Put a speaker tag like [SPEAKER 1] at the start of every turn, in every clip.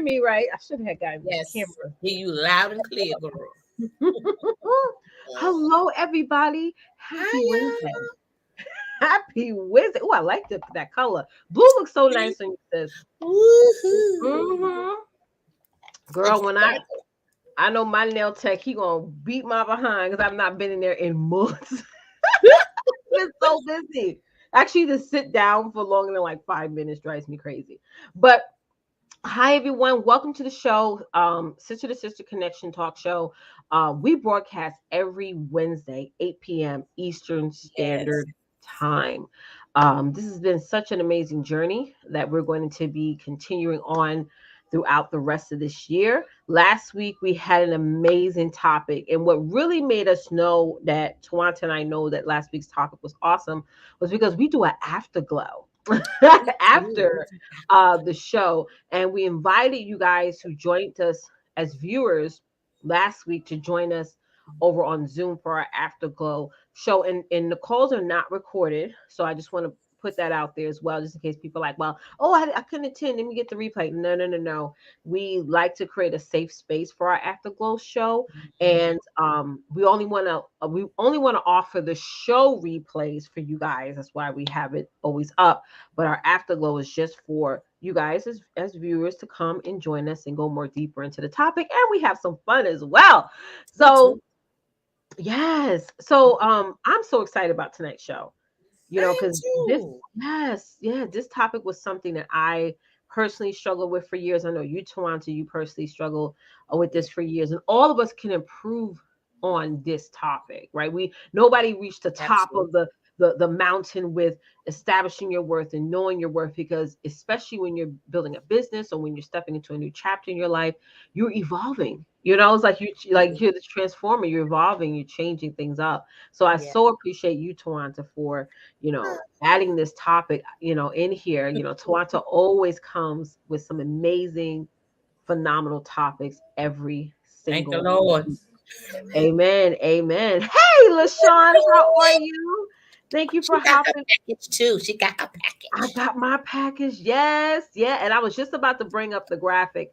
[SPEAKER 1] me right? I should have gotten the
[SPEAKER 2] Yes.
[SPEAKER 1] camera.
[SPEAKER 2] Hear you loud and clear, girl.
[SPEAKER 1] Hello, everybody. Happy Wednesday.
[SPEAKER 2] Hiya.
[SPEAKER 1] Happy Wednesday. Oh, I like that color. Blue looks so nice on you, sis.
[SPEAKER 2] Woohoo.
[SPEAKER 1] hmm
[SPEAKER 2] Looks
[SPEAKER 1] Girl, when
[SPEAKER 2] sparkle.
[SPEAKER 1] I know my nail tech, he gonna beat my behind because I've not been in there in months. Been so busy. Actually, to sit down for longer than like 5 minutes drives me crazy. But hi everyone, welcome to the show, Sister to Sister Connection Talk Show. We broadcast every Wednesday, 8 p.m. Eastern
[SPEAKER 2] Yes.
[SPEAKER 1] Standard Time. This has been such an amazing journey that we're going to be continuing on throughout the rest of this year. Last week we had an amazing topic, and what really made us know that Twonta and I know that last week's topic was awesome was because we do an afterglow
[SPEAKER 2] We do.
[SPEAKER 1] after the show, and we invited you guys who joined us as viewers last week to join us over on Zoom for our Afterglow show. And the calls are not recorded, so I just want to put that out there as well, just in case people are like, well, oh, I couldn't attend. Let me get the replay. No, no, no, no. We like to create a safe space for our Afterglow show,
[SPEAKER 2] Mhm.
[SPEAKER 1] and we only want to offer the show replays for you guys. That's why we have it always up, but our afterglow is just for you guys as viewers to come and join us and go more deeper into the topic, and we have some fun as well.
[SPEAKER 2] We
[SPEAKER 1] So
[SPEAKER 2] do.
[SPEAKER 1] yes, so I'm so excited about tonight's show,
[SPEAKER 2] I am
[SPEAKER 1] because this,
[SPEAKER 2] too.
[SPEAKER 1] yes, yeah, this topic was something that I personally struggled with for years. I know you, Tawanta, you personally struggle with
[SPEAKER 2] Yeah.
[SPEAKER 1] this for years, and all of us can improve on this topic, right? We nobody reached the top
[SPEAKER 2] Absolutely.
[SPEAKER 1] of the mountain with establishing your worth and knowing your worth, because especially when you're building a business or when you're stepping into a new chapter in your life, you're evolving. It's like you're the transformer, you're evolving, you're changing things up. So I
[SPEAKER 2] Yeah.
[SPEAKER 1] so appreciate you, Tawanta, for adding this topic, in here. Tawanta always comes with some amazing, phenomenal topics every
[SPEAKER 2] Thank the
[SPEAKER 1] single
[SPEAKER 2] Lord.
[SPEAKER 1] week. Amen. Amen. Hey, LaShawn, how are you? Thank you for
[SPEAKER 2] She got her
[SPEAKER 1] hopping.
[SPEAKER 2] package too. She got her
[SPEAKER 1] I
[SPEAKER 2] package.
[SPEAKER 1] got my package. Yes, yeah. And I was just about to bring up the graphic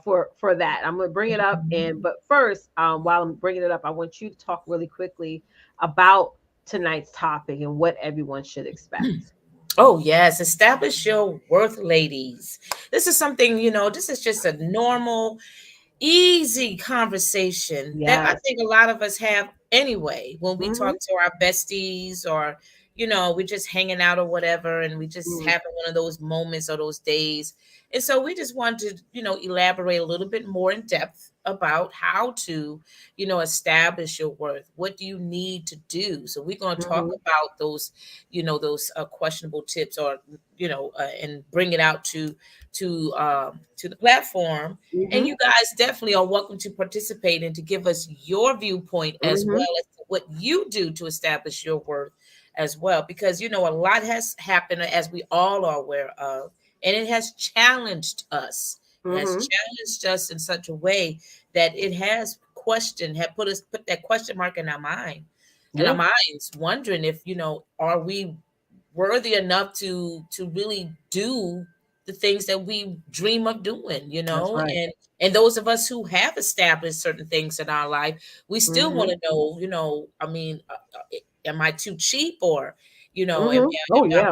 [SPEAKER 1] for that. I'm gonna bring it up, and
[SPEAKER 2] Mhm.
[SPEAKER 1] but first, while I'm bringing it up, I want you to talk really quickly about tonight's topic and what everyone should expect.
[SPEAKER 2] Oh, yes. Establish your worth, ladies. This is something, this is just a normal, easy conversation that I
[SPEAKER 1] Yes.
[SPEAKER 2] think a lot of us have anyway when we
[SPEAKER 1] Mm-hmm.
[SPEAKER 2] talk to our besties, or we're just hanging out or whatever, and we just having one of those moments or those days. And so we just want to elaborate a little bit more in depth about how to establish your worth. What do you need to do? So we're going to talk
[SPEAKER 1] Mm-hmm.
[SPEAKER 2] about those those questionable tips, or and bring it out to the platform. And
[SPEAKER 1] Mm-hmm.
[SPEAKER 2] you guys definitely are welcome to participate and to give us your viewpoint as well
[SPEAKER 1] Mm-hmm.
[SPEAKER 2] as to what you do to establish your worth as well. Because, a lot has happened, as we all are aware of, and it has challenged us. It has
[SPEAKER 1] Mm-hmm.
[SPEAKER 2] challenged us in such a way that it has put that question mark in our
[SPEAKER 1] Yeah.
[SPEAKER 2] minds, wondering if, are we worthy enough to really do the things that we dream of doing,
[SPEAKER 1] That's right.
[SPEAKER 2] and those of us who have established certain things in our life, we still want
[SPEAKER 1] Mm-hmm.
[SPEAKER 2] to know, I mean, am I too cheap, or
[SPEAKER 1] Mm-hmm. Oh
[SPEAKER 2] am I,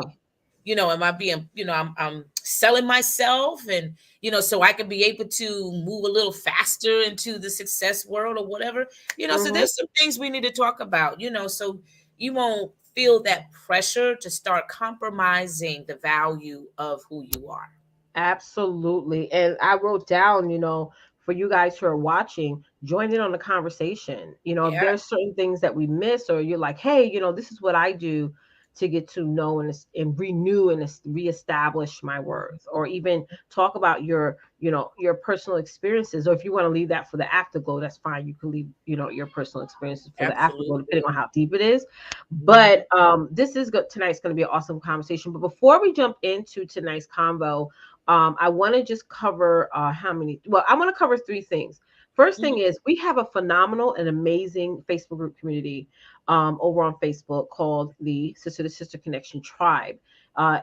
[SPEAKER 1] yeah.
[SPEAKER 2] am I being, I'm selling myself, and so I can be able to move a little faster into the success world or whatever, so
[SPEAKER 1] Mm-hmm.
[SPEAKER 2] there's some things we need to talk about, so you won't feel that pressure to start compromising the value of who you are.
[SPEAKER 1] Absolutely. And I wrote down, for you guys who are watching, join in on the conversation. If
[SPEAKER 2] Yeah,
[SPEAKER 1] there's certain things that we miss, or you're like, hey, this is what I do to get to know and renew and reestablish my worth, or even talk about your personal experiences. Or if you want to leave that for the afterglow, that's fine. You can leave, your personal experiences for the afterglow, depending
[SPEAKER 2] absolutely.
[SPEAKER 1] on how deep it is.
[SPEAKER 2] Mhm.
[SPEAKER 1] But this is good. Tonight's going to be an awesome conversation. But before we jump into tonight's convo, I want to just cover how many. Well, I want to cover three things. First thing
[SPEAKER 2] Mhm.
[SPEAKER 1] is we have a phenomenal and amazing Facebook group community over on Facebook called the Sister to Sister Connection Tribe. Uh,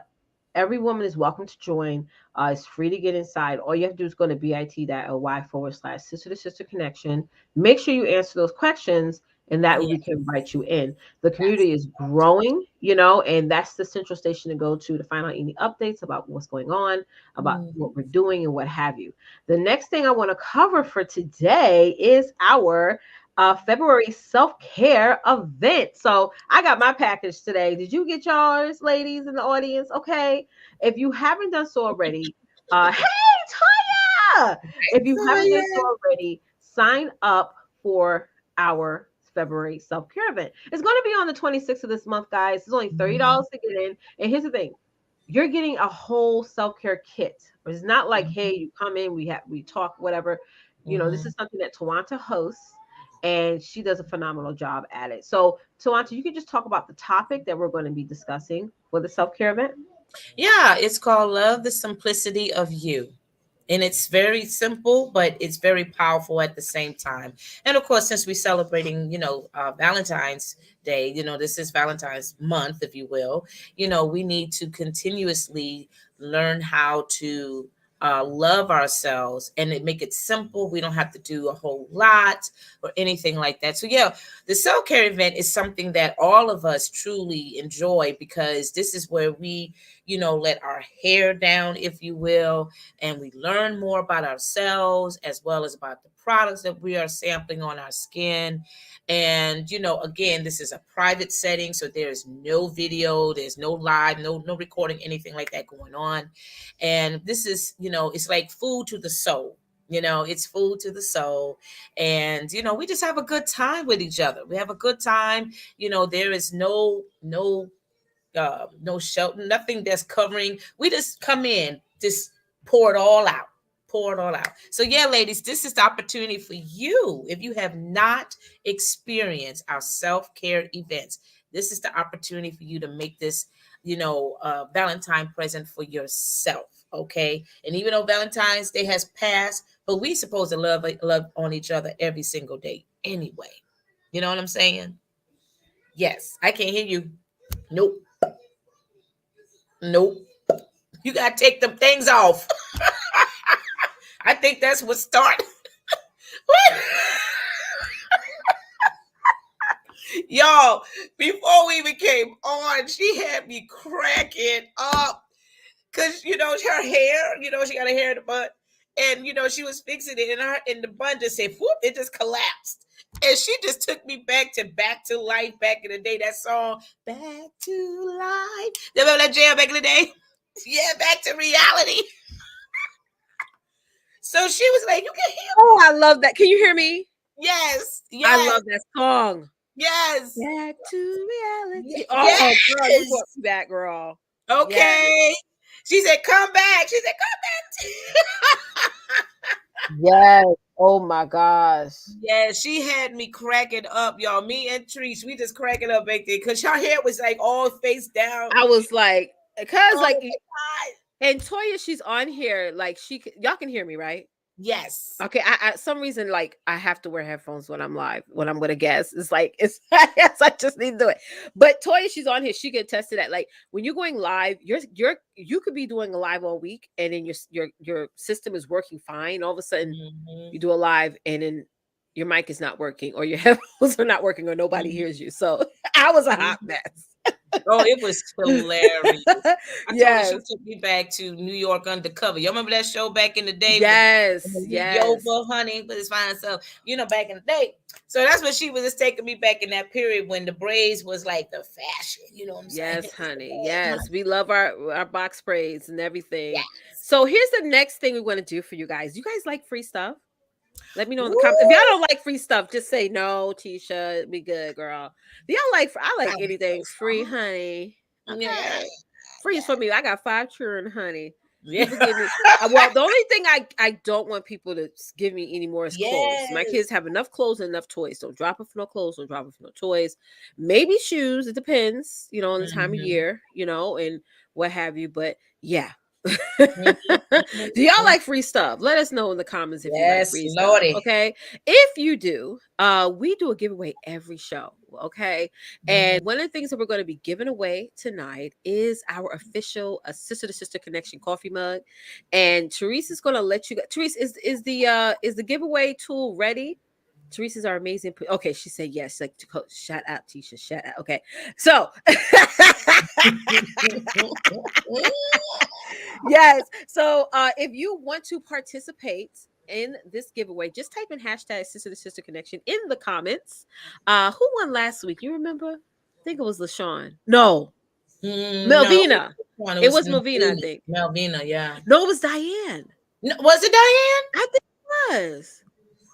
[SPEAKER 1] every woman is welcome to join. It's free to get inside. All you have to do is go to bit.ly/sister to sister connection. Make sure you answer those questions, and that
[SPEAKER 2] Yeah.
[SPEAKER 1] we can invite you in. The
[SPEAKER 2] Yes.
[SPEAKER 1] community is growing, you know, and that's the central station to go to find out any updates about what's going on, about
[SPEAKER 2] Mm.
[SPEAKER 1] what we're doing, and what have you. The next thing I want to cover for today is our February self care event. So I got my package today. Did you get yours, ladies in the audience? Okay. If you haven't done so already, hey, Toya! If you
[SPEAKER 2] So
[SPEAKER 1] haven't done so
[SPEAKER 2] yeah.
[SPEAKER 1] already, sign up for our February self care event. It's going to be on the 26th of this month, guys. It's only
[SPEAKER 2] Mhm.
[SPEAKER 1] $30 to get in. And here's the thing, you're getting a whole self-care kit. It's not like, hey,
[SPEAKER 2] Mhm.
[SPEAKER 1] you come in, we talk, whatever. You know, this
[SPEAKER 2] Mhm.
[SPEAKER 1] is something that Twonta hosts, and she does a phenomenal job at it. So, Twonta, you can just talk about the topic that we're going to be discussing for the self-care event.
[SPEAKER 2] Yeah, it's called Love the Simplicity of You. And it's very simple, but it's very powerful at the same time. And of course, since we're celebrating, Valentine's Day, this is Valentine's month, if you will, we need to continuously learn how to love ourselves and make it simple. We don't have to do a whole lot or anything like that. So, yeah, the self care event is something that all of us truly enjoy because this is where we, let our hair down, if you will, and we learn more about ourselves as well as about the products that we are sampling on our skin. And again, this is a private setting, so there's no video, there's no live, no recording, anything like that going on. And this is, it's like food to the soul. It's food to the soul. And we just have a good time with each other. We have a good time. There is no shelter, nothing that's covering. We just come in, just pour it all out, pour it all out. So yeah, ladies, this is the opportunity for you. If you have not experienced our self-care events, this is the opportunity for you to make this, Valentine present for yourself. Okay. And even though Valentine's Day has passed, but we supposed to love on each other every single day anyway. You know what I'm saying? Yes. I can't hear you. Nope. Nope. You gotta take them things off. I think that's what started. Y'all, before we even came on, she had me cracking up. Cause her hair, she got her hair in the bun. And she was fixing it and her in the bun just said whoop, it just collapsed. And she just took me back to life back in the day. That song, Back to Life. You remember that jam back in the day? Yeah, back to reality. So she was like, "You can hear
[SPEAKER 3] Oh, I love that. Can you hear me?
[SPEAKER 2] Yes,
[SPEAKER 3] I
[SPEAKER 2] yes,
[SPEAKER 3] love that song.
[SPEAKER 2] yes,
[SPEAKER 3] Back to reality. Oh, girl, you brought
[SPEAKER 2] yes.
[SPEAKER 3] me back, girl. Yes.
[SPEAKER 2] Okay. She said, "Come back." She said, "Come back."
[SPEAKER 1] Yes. Oh my gosh.
[SPEAKER 2] Yeah, she had me cracking up, y'all. Me and Treese, we just cracking up back there because her hair was like all face down.
[SPEAKER 3] I was like, because
[SPEAKER 2] Oh
[SPEAKER 3] like,
[SPEAKER 2] my God.
[SPEAKER 3] and Toya, she's on here. Like, y'all can hear me, right?
[SPEAKER 2] Yes.
[SPEAKER 3] Okay, I some reason like I have to wear headphones when I'm live, when I'm with a guest. It's like it's yes, I just need to do it. But Toya, she's on here. She can attest to that. Like when you're going live, you could be doing a live all week, and then your system is working fine. All of a sudden,
[SPEAKER 2] Mhm.
[SPEAKER 3] you do a live, and then your mic is not working, or your headphones are not working, or nobody
[SPEAKER 2] Mhm.
[SPEAKER 3] hears you. So I was a hot
[SPEAKER 2] Mhm.
[SPEAKER 3] mess.
[SPEAKER 2] Oh, it was hilarious. I told her she
[SPEAKER 3] Yes,
[SPEAKER 2] took me back to New York Undercover. Y'all remember that show back in the day with
[SPEAKER 3] yes, yes.
[SPEAKER 2] Yoba Honey with his fine self, back in the day. So that's what she was just taking me back in that period when the braids was like the fashion. You know what I'm saying?
[SPEAKER 3] Yes, honey. Yes, we love our box braids and everything.
[SPEAKER 2] Yes.
[SPEAKER 3] So here's the next thing we want to do for you guys. You guys like free stuff? Let me know in the comments. If y'all
[SPEAKER 2] Woo!
[SPEAKER 3] don't like free stuff, just say no, Tisha. Be good, girl. Do y'all like? I like
[SPEAKER 2] I'll be so
[SPEAKER 3] anything free,
[SPEAKER 2] sorry.
[SPEAKER 3] honey.
[SPEAKER 2] Yeah.
[SPEAKER 3] Okay, free is for me. I got 5 children, honey.
[SPEAKER 2] Yeah.
[SPEAKER 3] People give me. Well, the only thing I don't want people to give me anymore is clothes. My
[SPEAKER 2] Yes.
[SPEAKER 3] kids have enough clothes and enough toys. Don't drop off no clothes. Don't drop off no toys. Maybe shoes. It depends, on the time of
[SPEAKER 2] Mhm.
[SPEAKER 3] year, and what have you. But yeah.
[SPEAKER 2] Mhm.
[SPEAKER 3] Do y'all
[SPEAKER 2] Mhm.
[SPEAKER 3] like free stuff? Let us know in the comments if you like
[SPEAKER 2] Yes,
[SPEAKER 3] free stuff.
[SPEAKER 2] Lordy.
[SPEAKER 3] Okay. If you do, we do a giveaway every show. Okay. And one of the things that we're going to be giving away tonight is our official Sister to Sister Connection coffee mug. And Therese is going to let you go. Therese, is the giveaway tool ready? Teresa's our amazing. Okay, she said yes. Like, shout out, Tisha. Shout out. Okay, so yes. So if you want to participate in this giveaway, just type in hashtag Sister to Sister Connection in the comments. Who won last week? You remember? I think it was LaShawn. No,
[SPEAKER 2] No,
[SPEAKER 3] Melvina.
[SPEAKER 2] it
[SPEAKER 3] It
[SPEAKER 2] was
[SPEAKER 3] was Melvina, I
[SPEAKER 2] Melvina.
[SPEAKER 3] think.
[SPEAKER 2] Melvina, yeah.
[SPEAKER 3] No, it was Diane.
[SPEAKER 2] No, was it Diane?
[SPEAKER 3] I think it was.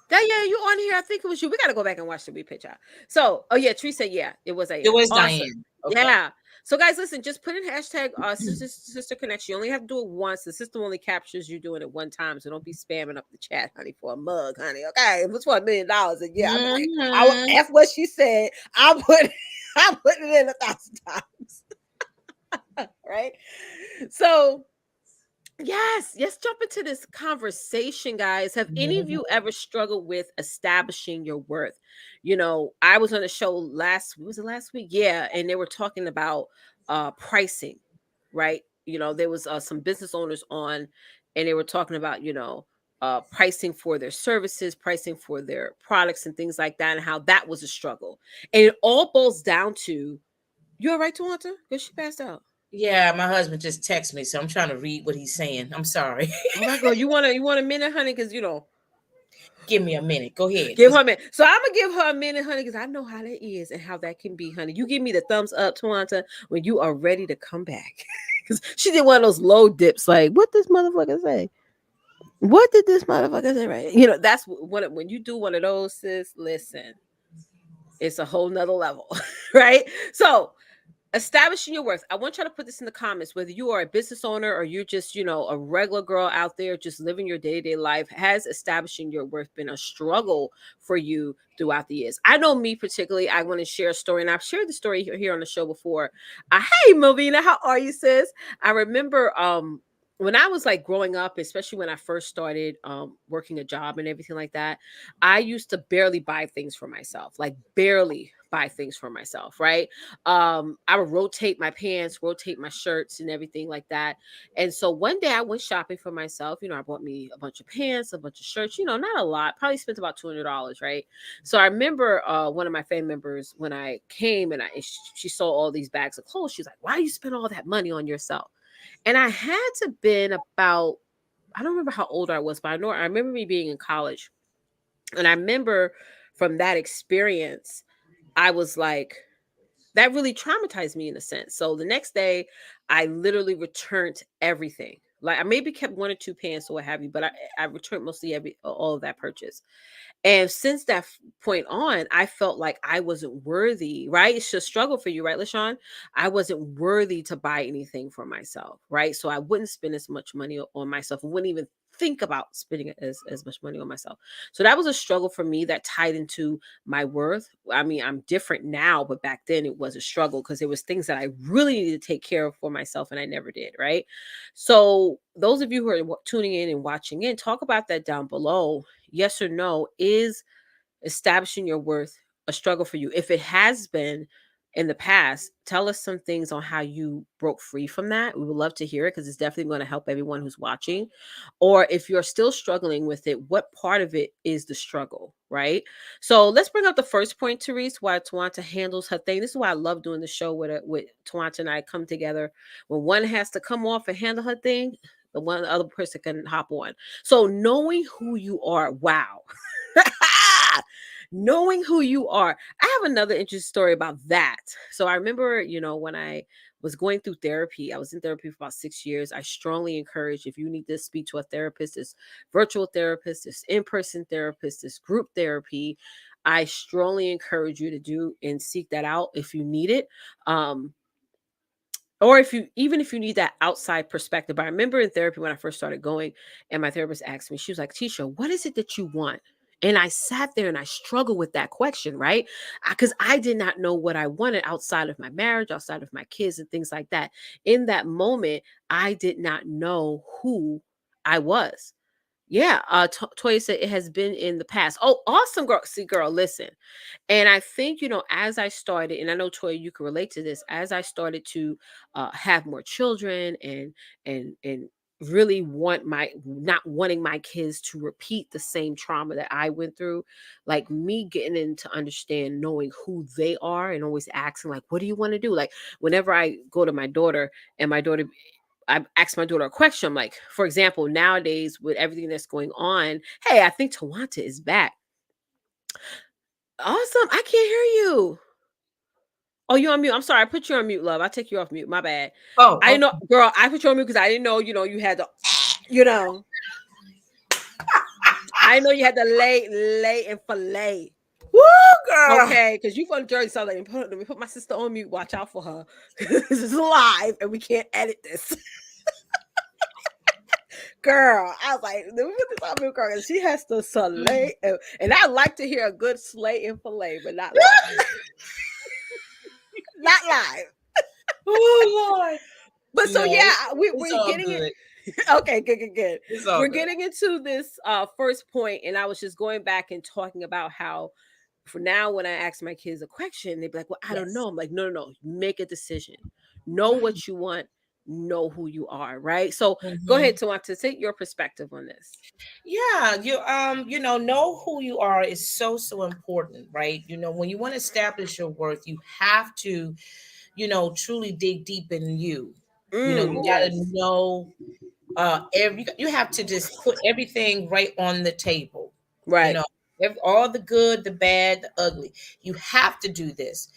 [SPEAKER 3] Diane, you on here? I think it was you. We got to go back and watch the repitch. So, oh yeah, Teresa, yeah, it was
[SPEAKER 2] It
[SPEAKER 3] Diane.
[SPEAKER 2] was
[SPEAKER 3] Awesome.
[SPEAKER 2] Diane. Okay.
[SPEAKER 3] Yeah. So guys, listen, just put in hashtag sister connection. You only have to do it once. The system only captures you doing it one time. So don't be spamming up the chat, honey, for a mug, honey. Okay. If it's $1 million, and yeah, I'm like, F what she said. I'm putting it in 1,000 times. Right. So yes, let's jump into this conversation, guys. Have any of you ever struggled with establishing your worth? You know, I was on a show was it last week? Yeah, and they were talking about pricing, right? You know, there was some business owners on, and they were talking about, pricing for their services, pricing for their products and things like that, and how that was a struggle. And it all boils down to, you all right, Twonta? Because she passed out.
[SPEAKER 2] Yeah, my husband just texted me, so I'm trying to read what he's saying. I'm sorry.
[SPEAKER 3] All right, girl. You want a minute, honey? Because
[SPEAKER 2] Give me a minute. Go ahead.
[SPEAKER 3] give her a minute. So I'm gonna give her a minute, honey, because I know how that is and how that can be, honey. You give me the thumbs up, Twonta, when you are ready to come back. Because she did one of those low dips, like, what this motherfucker say? What did this motherfucker say? Right? That's what when you do one of those, sis. Listen, it's a whole nother level, right? So establishing your worth. I want you to put this in the comments, whether you are a business owner or you're just, a regular girl out there just living your day-to-day life. Has establishing your worth been a struggle for you throughout the years? I know me particularly, I want to share a story, and I've shared the story here on the show before. Hey, Melvina, how are you, sis? I remember when I was like growing up, especially when I first started working a job and everything like that, I used to barely buy things for myself, like barely buy things for myself, right? I would rotate my pants, rotate my shirts and everything like that. And so one day I went shopping for myself. I bought me a bunch of pants, a bunch of shirts, not a lot, probably spent about $200, right? So I remember one of my family members, when I came and she saw all these bags of clothes, she's like, why do you spend all that money on yourself? And I had to been about, I don't remember how old I was, but I remember me being in college. And I remember from that experience, I was like, that really traumatized me in a sense. So the next day, I literally returned everything. Like I maybe kept one or two pants or what have you, but I returned mostly all of that purchase. And since that point on, I felt like I wasn't worthy, right? It's just a struggle for you, right, LaShawn? I wasn't worthy to buy anything for myself, right? So I wouldn't spend as much money on myself. I wouldn't even think about spending as much money on myself. So that was a struggle for me that tied into my worth. I mean, I'm different now, but back then it was a struggle because there was things that I really needed to take care of for myself and I never did, right? So those of you who are tuning in and watching in, talk about that down below. Yes or no, is establishing your worth a struggle for you? If it has been in the past, tell us some things on how you broke free from that. We would love to hear it because it's definitely going to help everyone who's watching. Or if you're still struggling with it, what part of it is the struggle, right? So let's bring up the first point, Therese, why Twonta handles her thing. This is why I love doing the show with Twonta and I come together. When one has to come off and handle her thing, the other person can hop on. So knowing who you are, wow. Knowing who you are. I have another interesting story about that. So I remember, when I was going through therapy, I was in therapy for about 6 years. I strongly encourage, if you need to speak to a therapist, this virtual therapist, this in-person therapist, this group therapy, I strongly encourage you to do and seek that out if you need it. Or if you need that outside perspective. I remember in therapy when I first started going, and my therapist asked me, she was like, Tisha, what is it that you want? And I sat there and I struggled with that question, right? Because I did not know what I wanted outside of my marriage, outside of my kids and things like that. In that moment, I did not know who I was. Yeah, Toya said it has been in the past. Oh, awesome, girl. See, girl, listen. And I think, as I started, and I know Toya, you can relate to this, as I started to have more children and really not wanting my kids to repeat the same trauma that I went through, like me getting in to understand, knowing who they are and always asking, like, what do you want to do? Like, whenever I go to my daughter and my daughter, I asked my daughter a question. I'm like, for example, nowadays with everything that's going on, hey, I think Twonta is back. Awesome. I can't hear you. Oh, you on mute. I'm sorry. I put you on mute, love. I take you off mute. My bad.
[SPEAKER 2] Oh,
[SPEAKER 3] I didn't know,
[SPEAKER 2] okay.
[SPEAKER 3] girl. I put you on mute because I didn't know, you had to, you know, I know you had to lay and fillet.
[SPEAKER 2] Woo, girl.
[SPEAKER 3] Okay, because you from Jersey, so let me put my sister on mute. Watch out for her. This is live and we can't edit this. Girl, I was like, let me put this on mute, girl. And she has to slay. And I like to hear a good slay and fillet, but not live. Not live.
[SPEAKER 2] Oh Lord.
[SPEAKER 3] But so
[SPEAKER 2] No,
[SPEAKER 3] yeah,
[SPEAKER 2] it's
[SPEAKER 3] we're
[SPEAKER 2] all
[SPEAKER 3] getting it.
[SPEAKER 2] good.
[SPEAKER 3] Okay, good.
[SPEAKER 2] It's all
[SPEAKER 3] We're
[SPEAKER 2] good.
[SPEAKER 3] getting into this first point, and I was just going back and talking about how for now when I ask my kids a question, they'd be like, well, I don't
[SPEAKER 2] Yes.
[SPEAKER 3] know. I'm like, no, make a decision. Know
[SPEAKER 2] Right.
[SPEAKER 3] what you want, know who you are, right? So go
[SPEAKER 2] Hmm.
[SPEAKER 3] ahead, Tawanta, take your perspective on this.
[SPEAKER 2] Yeah, know who you are is so important, right? When you want to establish your worth, you have to, truly dig deep in you. You got to
[SPEAKER 3] Yes.
[SPEAKER 2] know you have to just put everything right on the table. You
[SPEAKER 3] Right.
[SPEAKER 2] know, all the good, the bad, the ugly. You have to do this.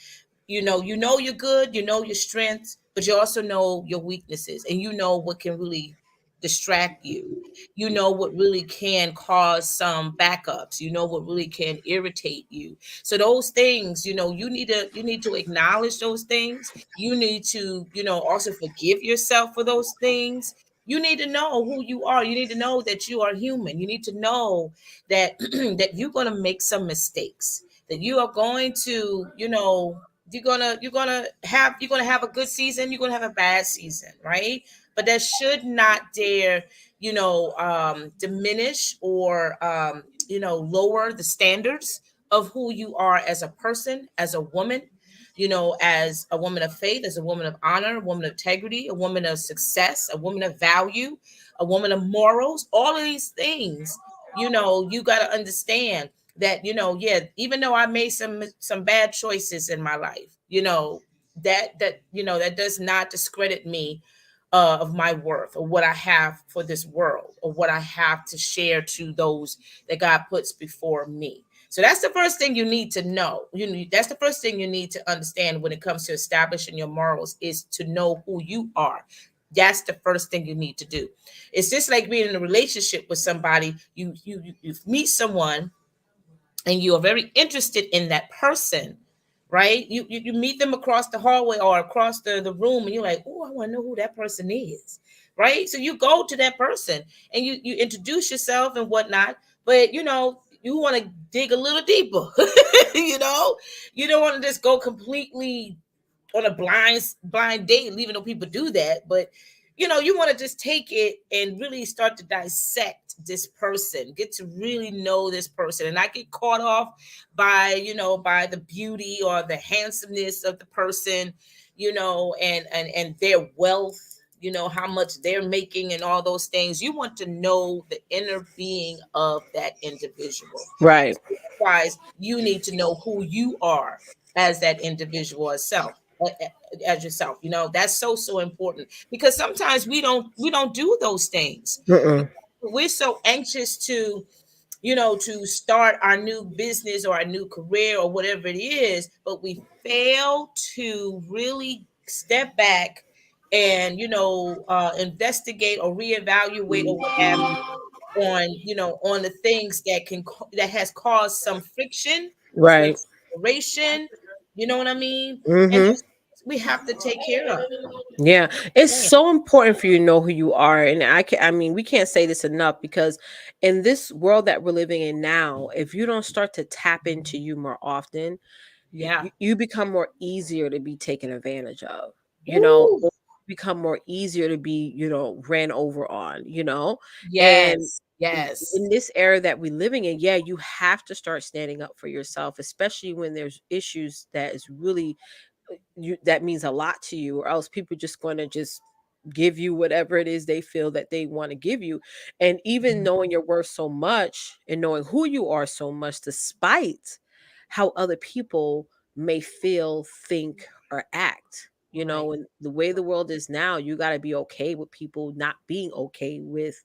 [SPEAKER 2] You know you're good, you know your strengths, but you also know your weaknesses, and you know what can really distract you. You know what really can cause some backups. You know what really can irritate you. So those things, you need to acknowledge those things. You need to, also forgive yourself for those things. You need to know who you are. You need to know that you are human. You need to know that that you're going to make some mistakes, that you are going to, you're gonna have a good season, you're gonna have a bad season, right? But that should not dare, diminish or lower the standards of who you are as a person, as a woman, as a woman of faith, as a woman of honor, a woman of integrity, a woman of success, a woman of value, a woman of morals. All of these things, you got to understand that, yeah, even though I made some bad choices in my life, that does not discredit me of my worth, or what I have for this world, or what I have to share to those that God puts before me. So that's the first thing you need to know. That's the first thing you need to understand when it comes to establishing your morals, is to know who you are. That's the first thing you need to do. It's just like being in a relationship with somebody. You meet someone and you are very interested in that person, right? You meet them across the hallway or across the room, and you're like, oh, I want to know who that person is, right? So you go to that person and you introduce yourself and whatnot, but you want to dig a little deeper. you know, you don't want to just go completely on a blind date, even though people do that. But you want to just take it and really start to dissect this person, get to really know this person, and not get caught off by the beauty or the handsomeness of the person, and their wealth, how much they're making and all those things. You want to know the inner being of that individual.
[SPEAKER 3] Right.
[SPEAKER 2] Likewise, you need to know who you are as that individual itself, as yourself. That's so important, because sometimes we don't do those things.
[SPEAKER 3] Mm-mm.
[SPEAKER 2] We're so anxious to start our new business or our new career or whatever it is, but we fail to really step back and investigate or reevaluate or what have you on the things that has caused some friction, some
[SPEAKER 3] Right.
[SPEAKER 2] separation. You know what I mean? And
[SPEAKER 3] Mm-hmm.
[SPEAKER 2] those things we have to take care of.
[SPEAKER 3] Yeah, it's
[SPEAKER 2] Man.
[SPEAKER 3] so important for you to know who you are, and I mean, we can't say this enough, because in this world that we're living in now, if you don't start to tap into you more often,
[SPEAKER 2] Yeah.
[SPEAKER 3] you become more easier to be taken advantage of,
[SPEAKER 2] Ooh.
[SPEAKER 3] or become more easier to be, ran over on, and
[SPEAKER 2] Yes. Yes.
[SPEAKER 3] in this era that we're living in, yeah, you have to start standing up for yourself, especially when there's issues that is really that means a lot to you, or else people just going to just give you whatever it is they feel that they want to give you. And even knowing your worth so much and knowing who you are so much, despite how other people may feel, think, or act.
[SPEAKER 2] Right.
[SPEAKER 3] And the way the world is now, you got to be okay with people not being okay with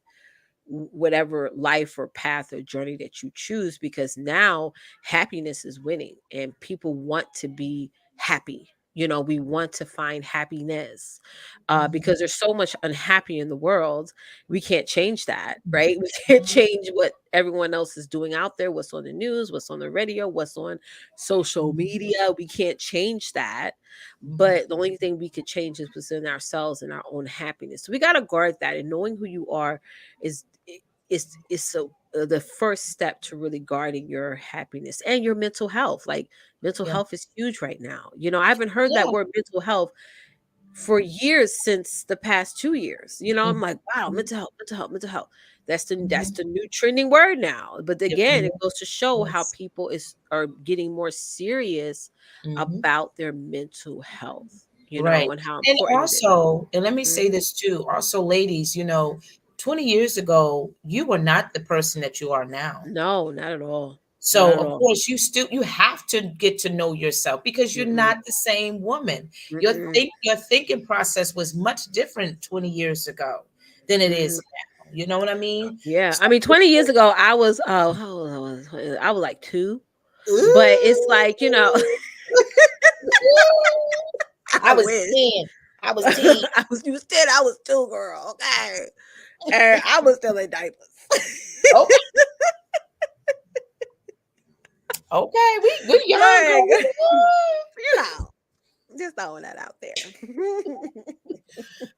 [SPEAKER 3] whatever life or path or journey that you choose, because now happiness is winning and people want to be happy. We want to find happiness,
[SPEAKER 2] Mhm.
[SPEAKER 3] because there's so much unhappy in the world. We can't change that, right? We can't change what everyone else is doing out there, what's on the news, what's on the radio, what's on social media. We can't change that.
[SPEAKER 2] Mhm.
[SPEAKER 3] But the only thing we could change is within ourselves and our own happiness. So we got to guard that, and knowing who you are is is so the first step to really guarding your happiness and your mental health. Like, mental
[SPEAKER 2] Yeah.
[SPEAKER 3] health is huge right now. I haven't heard that
[SPEAKER 2] Yeah.
[SPEAKER 3] word mental health for years, since the past 2 years. I'm
[SPEAKER 2] Mhm.
[SPEAKER 3] like, wow, mental health, mental health, mental health. That's
[SPEAKER 2] Mhm.
[SPEAKER 3] the new trending word now. But
[SPEAKER 2] Yeah.
[SPEAKER 3] again,
[SPEAKER 2] Yeah.
[SPEAKER 3] it goes to show how
[SPEAKER 2] Yes.
[SPEAKER 3] people are getting more serious
[SPEAKER 2] Mhm.
[SPEAKER 3] about their mental health,
[SPEAKER 2] Right.
[SPEAKER 3] and how
[SPEAKER 2] And
[SPEAKER 3] important it is.
[SPEAKER 2] also, and let me
[SPEAKER 3] Mhm.
[SPEAKER 2] say this too, also, ladies, 20 years ago, you were not the person that you are now.
[SPEAKER 3] No, not at all. Not
[SPEAKER 2] So
[SPEAKER 3] at
[SPEAKER 2] of
[SPEAKER 3] all.
[SPEAKER 2] course you have to get to know yourself because you're
[SPEAKER 3] Mm-mm,
[SPEAKER 2] not the same woman.
[SPEAKER 3] mm-mm,
[SPEAKER 2] Your thinking process was much different 20 years ago than it
[SPEAKER 3] mhm.
[SPEAKER 2] is now. You know what I mean?
[SPEAKER 3] Yeah,
[SPEAKER 2] So
[SPEAKER 3] I mean, 20 years ago, I was, how old I was like 2, but it's like,
[SPEAKER 2] ooh, I
[SPEAKER 3] I
[SPEAKER 2] was
[SPEAKER 3] wish.
[SPEAKER 2] 10. I was 10.
[SPEAKER 3] You said I was 2, girl, okay? And I was still in diapers.
[SPEAKER 2] Okay, okay, we young
[SPEAKER 3] Like,
[SPEAKER 2] girl.
[SPEAKER 3] you know, just throwing that out there.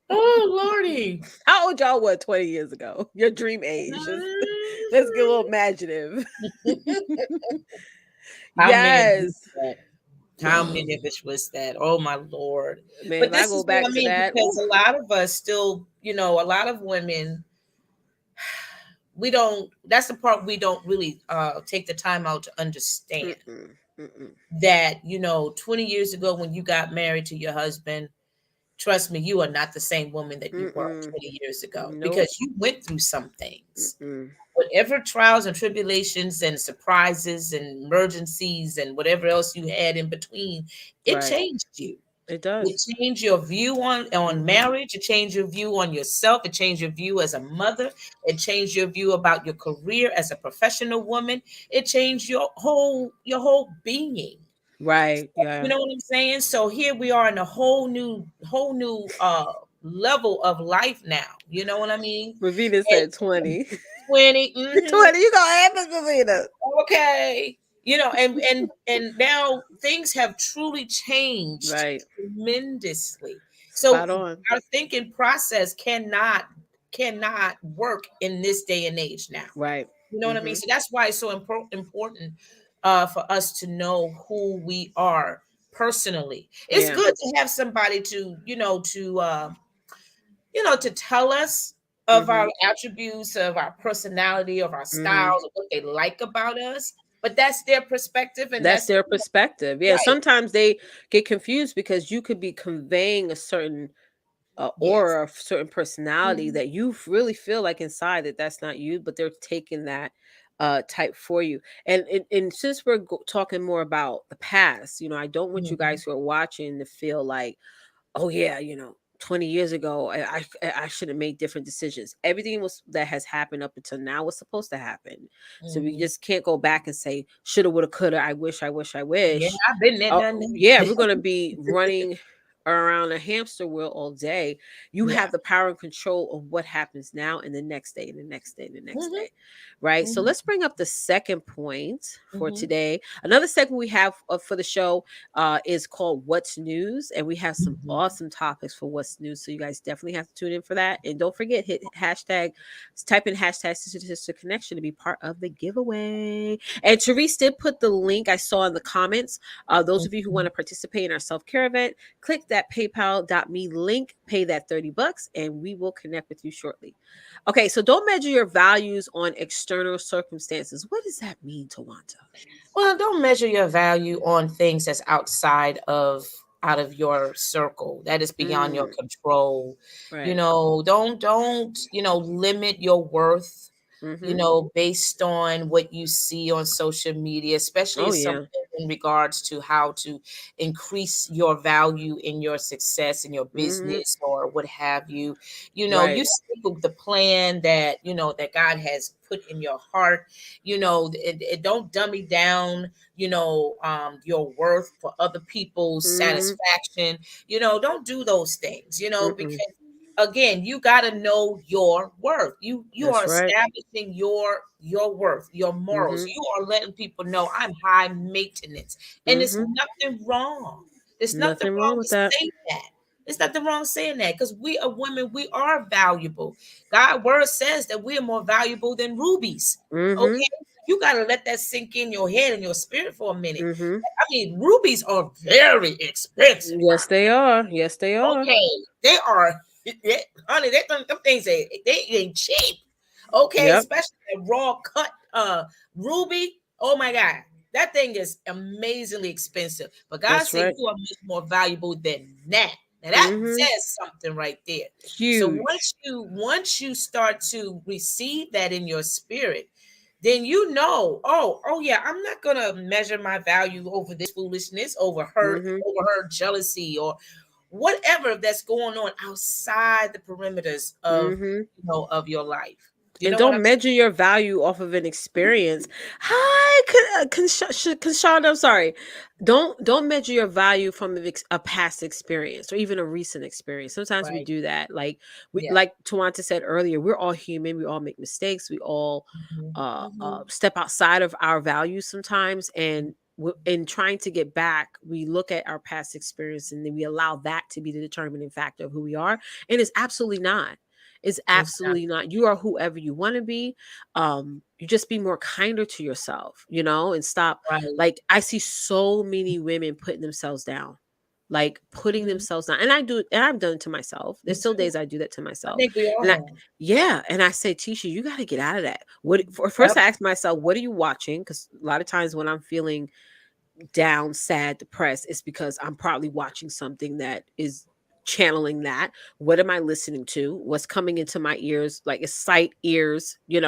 [SPEAKER 2] Oh Lordy.
[SPEAKER 3] How old y'all were 20 years ago? Your dream age. Let's get a little imaginative.
[SPEAKER 2] How many of us
[SPEAKER 3] Yes.
[SPEAKER 2] that? How many of us was that? Oh my Lord.
[SPEAKER 3] Man,
[SPEAKER 2] But
[SPEAKER 3] if I
[SPEAKER 2] this
[SPEAKER 3] go
[SPEAKER 2] is what
[SPEAKER 3] back
[SPEAKER 2] I
[SPEAKER 3] to
[SPEAKER 2] mean,
[SPEAKER 3] that,
[SPEAKER 2] because
[SPEAKER 3] ooh.
[SPEAKER 2] a lot of us still, a lot of women, we don't, that's the part we don't really take the time out to understand
[SPEAKER 3] Mm-mm, mm-mm,
[SPEAKER 2] that, 20 years ago when you got married to your husband, trust me, you are not the same woman that you were
[SPEAKER 3] mm-mm.
[SPEAKER 2] 20 years ago
[SPEAKER 3] Nope.
[SPEAKER 2] because you went through some things.
[SPEAKER 3] Mm-mm.
[SPEAKER 2] Whatever trials and tribulations and surprises and emergencies and whatever else you had in between, it
[SPEAKER 3] Right.
[SPEAKER 2] changed you.
[SPEAKER 3] It
[SPEAKER 2] It
[SPEAKER 3] does.
[SPEAKER 2] changed your view on
[SPEAKER 3] Mhm.
[SPEAKER 2] marriage. It changed your view on yourself. It changed your view as a mother. It changed your view about your career as a professional woman. It changed your whole being.
[SPEAKER 3] Right.
[SPEAKER 2] You
[SPEAKER 3] Yeah.
[SPEAKER 2] know what I'm saying? So here we are in a whole new level of life now. You know what I mean?
[SPEAKER 3] Ravina
[SPEAKER 2] And
[SPEAKER 3] said 20.
[SPEAKER 2] 20.
[SPEAKER 3] 20. You gonna have it, Ravina.
[SPEAKER 2] Okay. And now things have truly changed
[SPEAKER 3] Right.
[SPEAKER 2] tremendously. So
[SPEAKER 3] Spot on.
[SPEAKER 2] our thinking process cannot work in this day and age now.
[SPEAKER 3] Right.
[SPEAKER 2] You know what I mean?
[SPEAKER 3] Mhm.
[SPEAKER 2] So that's why it's so important for us to know who we are personally. It's
[SPEAKER 3] Yeah.
[SPEAKER 2] good to have somebody to tell us of our
[SPEAKER 3] Mhm.
[SPEAKER 2] attributes, of our personality, of our
[SPEAKER 3] Mhm.
[SPEAKER 2] styles, of what they like about us. But that's their perspective, and
[SPEAKER 3] That's
[SPEAKER 2] that's
[SPEAKER 3] their perspective. Yeah.
[SPEAKER 2] right.
[SPEAKER 3] Sometimes they get confused because you could be conveying a certain
[SPEAKER 2] Yes.
[SPEAKER 3] aura, a certain personality
[SPEAKER 2] Mhm.
[SPEAKER 3] that you really feel like inside that that's not you, but they're taking that type for you. And since we're talking more about the past, I don't want you
[SPEAKER 2] Mhm.
[SPEAKER 3] guys who are watching to feel like, oh yeah, 20 years ago, I should have made different decisions. Everything was that has happened up until now was supposed to happen. So we
[SPEAKER 2] Mhm.
[SPEAKER 3] just can't go back and say shoulda, woulda, coulda. I wish, I wish, I
[SPEAKER 2] Yeah,
[SPEAKER 3] wish.
[SPEAKER 2] I've been there,
[SPEAKER 3] Oh
[SPEAKER 2] done
[SPEAKER 3] yeah,
[SPEAKER 2] that.
[SPEAKER 3] we're gonna be running around a hamster wheel all day. You
[SPEAKER 2] Yeah.
[SPEAKER 3] have the power and control of what happens now and the next day and the next day and the next
[SPEAKER 2] Mhm.
[SPEAKER 3] day. Right. So
[SPEAKER 2] Mhm.
[SPEAKER 3] let's bring up the second point for
[SPEAKER 2] Mhm.
[SPEAKER 3] today. Another segment we have for the show is called What's News. And we have some
[SPEAKER 2] Mhm.
[SPEAKER 3] awesome topics for What's News. So you guys definitely have to tune in for that. And don't forget, type in hashtag Sister Connection to be part of the giveaway. And Therese did put the link I saw in the comments. Those of you who want
[SPEAKER 2] Mhm.
[SPEAKER 3] to participate in our self care event, click that paypal.me link, pay that $30, and we will connect with you shortly. Okay, so don't measure your values on external circumstances. What does that mean, Tawanta?
[SPEAKER 2] Well, don't measure your value on things that's outside of out of your circle, that is beyond your
[SPEAKER 3] Mm,
[SPEAKER 2] control.
[SPEAKER 3] right.
[SPEAKER 2] Don't limit your worth,
[SPEAKER 3] Mm-hmm.
[SPEAKER 2] based on what you see on social media, especially
[SPEAKER 3] Oh,
[SPEAKER 2] if
[SPEAKER 3] yeah.
[SPEAKER 2] something in regards to how to increase your value in your success in your
[SPEAKER 3] Mm-hmm.
[SPEAKER 2] business or what have you. You
[SPEAKER 3] Right.
[SPEAKER 2] stick with the plan that that God has put in your heart. It don't dummy down your worth for other people's
[SPEAKER 3] Mm-hmm.
[SPEAKER 2] satisfaction. Don't do those things,
[SPEAKER 3] Mm-mm.
[SPEAKER 2] because again, you got to know your worth. You are
[SPEAKER 3] That's right.
[SPEAKER 2] establishing your worth, your morals.
[SPEAKER 3] Mm-hmm.
[SPEAKER 2] You are letting people know I'm high maintenance, and there's
[SPEAKER 3] Mm-hmm.
[SPEAKER 2] nothing wrong. There's nothing
[SPEAKER 3] Nothing wrong
[SPEAKER 2] wrong
[SPEAKER 3] with
[SPEAKER 2] with
[SPEAKER 3] that.
[SPEAKER 2] saying that. There's nothing wrong saying that, because we are women. We are valuable. God word says that we are more valuable than rubies.
[SPEAKER 3] Mm-hmm.
[SPEAKER 2] Okay, you got to let that sink in your head and your spirit for a minute.
[SPEAKER 3] Mm-hmm.
[SPEAKER 2] I mean, rubies are very expensive.
[SPEAKER 3] Yes, they are. Yes, they are.
[SPEAKER 2] Okay, they are, honey. Them things they ain't cheap. Okay,
[SPEAKER 3] Yep.
[SPEAKER 2] especially a raw cut ruby. Oh my God, that thing is amazingly expensive. But God
[SPEAKER 3] That's
[SPEAKER 2] said
[SPEAKER 3] right.
[SPEAKER 2] you are much more valuable than that. Now that
[SPEAKER 3] Mm-hmm.
[SPEAKER 2] says something right there. So
[SPEAKER 3] Huge.
[SPEAKER 2] once you start to receive that in your spirit, then oh yeah, I'm not gonna measure my value over this foolishness,
[SPEAKER 3] Mm-hmm.
[SPEAKER 2] over her jealousy, or whatever that's going on outside the perimeters of
[SPEAKER 3] Mm-hmm.
[SPEAKER 2] of your life. You
[SPEAKER 3] And
[SPEAKER 2] know what
[SPEAKER 3] don't
[SPEAKER 2] I'm saying?
[SPEAKER 3] measure your value off of an experience. Hi, Conshonda, I'm sorry. Don't measure your value from a past experience or even a recent experience. Sometimes we
[SPEAKER 2] Right.
[SPEAKER 3] do that.
[SPEAKER 2] Yeah.
[SPEAKER 3] Like Tawanta said earlier, we're all human. We all make mistakes. We all
[SPEAKER 2] Mhm. Mhm.
[SPEAKER 3] step outside of our values sometimes, and in trying to get back, we look at our past experience and then we allow that to be the determining factor of who we are. And it's absolutely not. It's
[SPEAKER 2] It's not
[SPEAKER 3] absolutely not. You are whoever you want to be. You just be more kinder to yourself, and stop.
[SPEAKER 2] right.
[SPEAKER 3] Like, I see so many women putting themselves down, like putting
[SPEAKER 2] Mhm.
[SPEAKER 3] themselves down. And I do, and I've done it to myself.
[SPEAKER 2] Me
[SPEAKER 3] There's still
[SPEAKER 2] too.
[SPEAKER 3] days I do that to
[SPEAKER 2] I
[SPEAKER 3] myself.
[SPEAKER 2] think we all
[SPEAKER 3] And
[SPEAKER 2] have.
[SPEAKER 3] yeah. And I say, Tisha, you got to get out of that. First
[SPEAKER 2] Yep.
[SPEAKER 3] I ask myself, what are you watching? Because a lot of times when I'm feeling down, sad, depressed, it's because I'm probably watching something that is channeling that. What am I listening to? What's coming into my ears? Like, it's sight, ears, and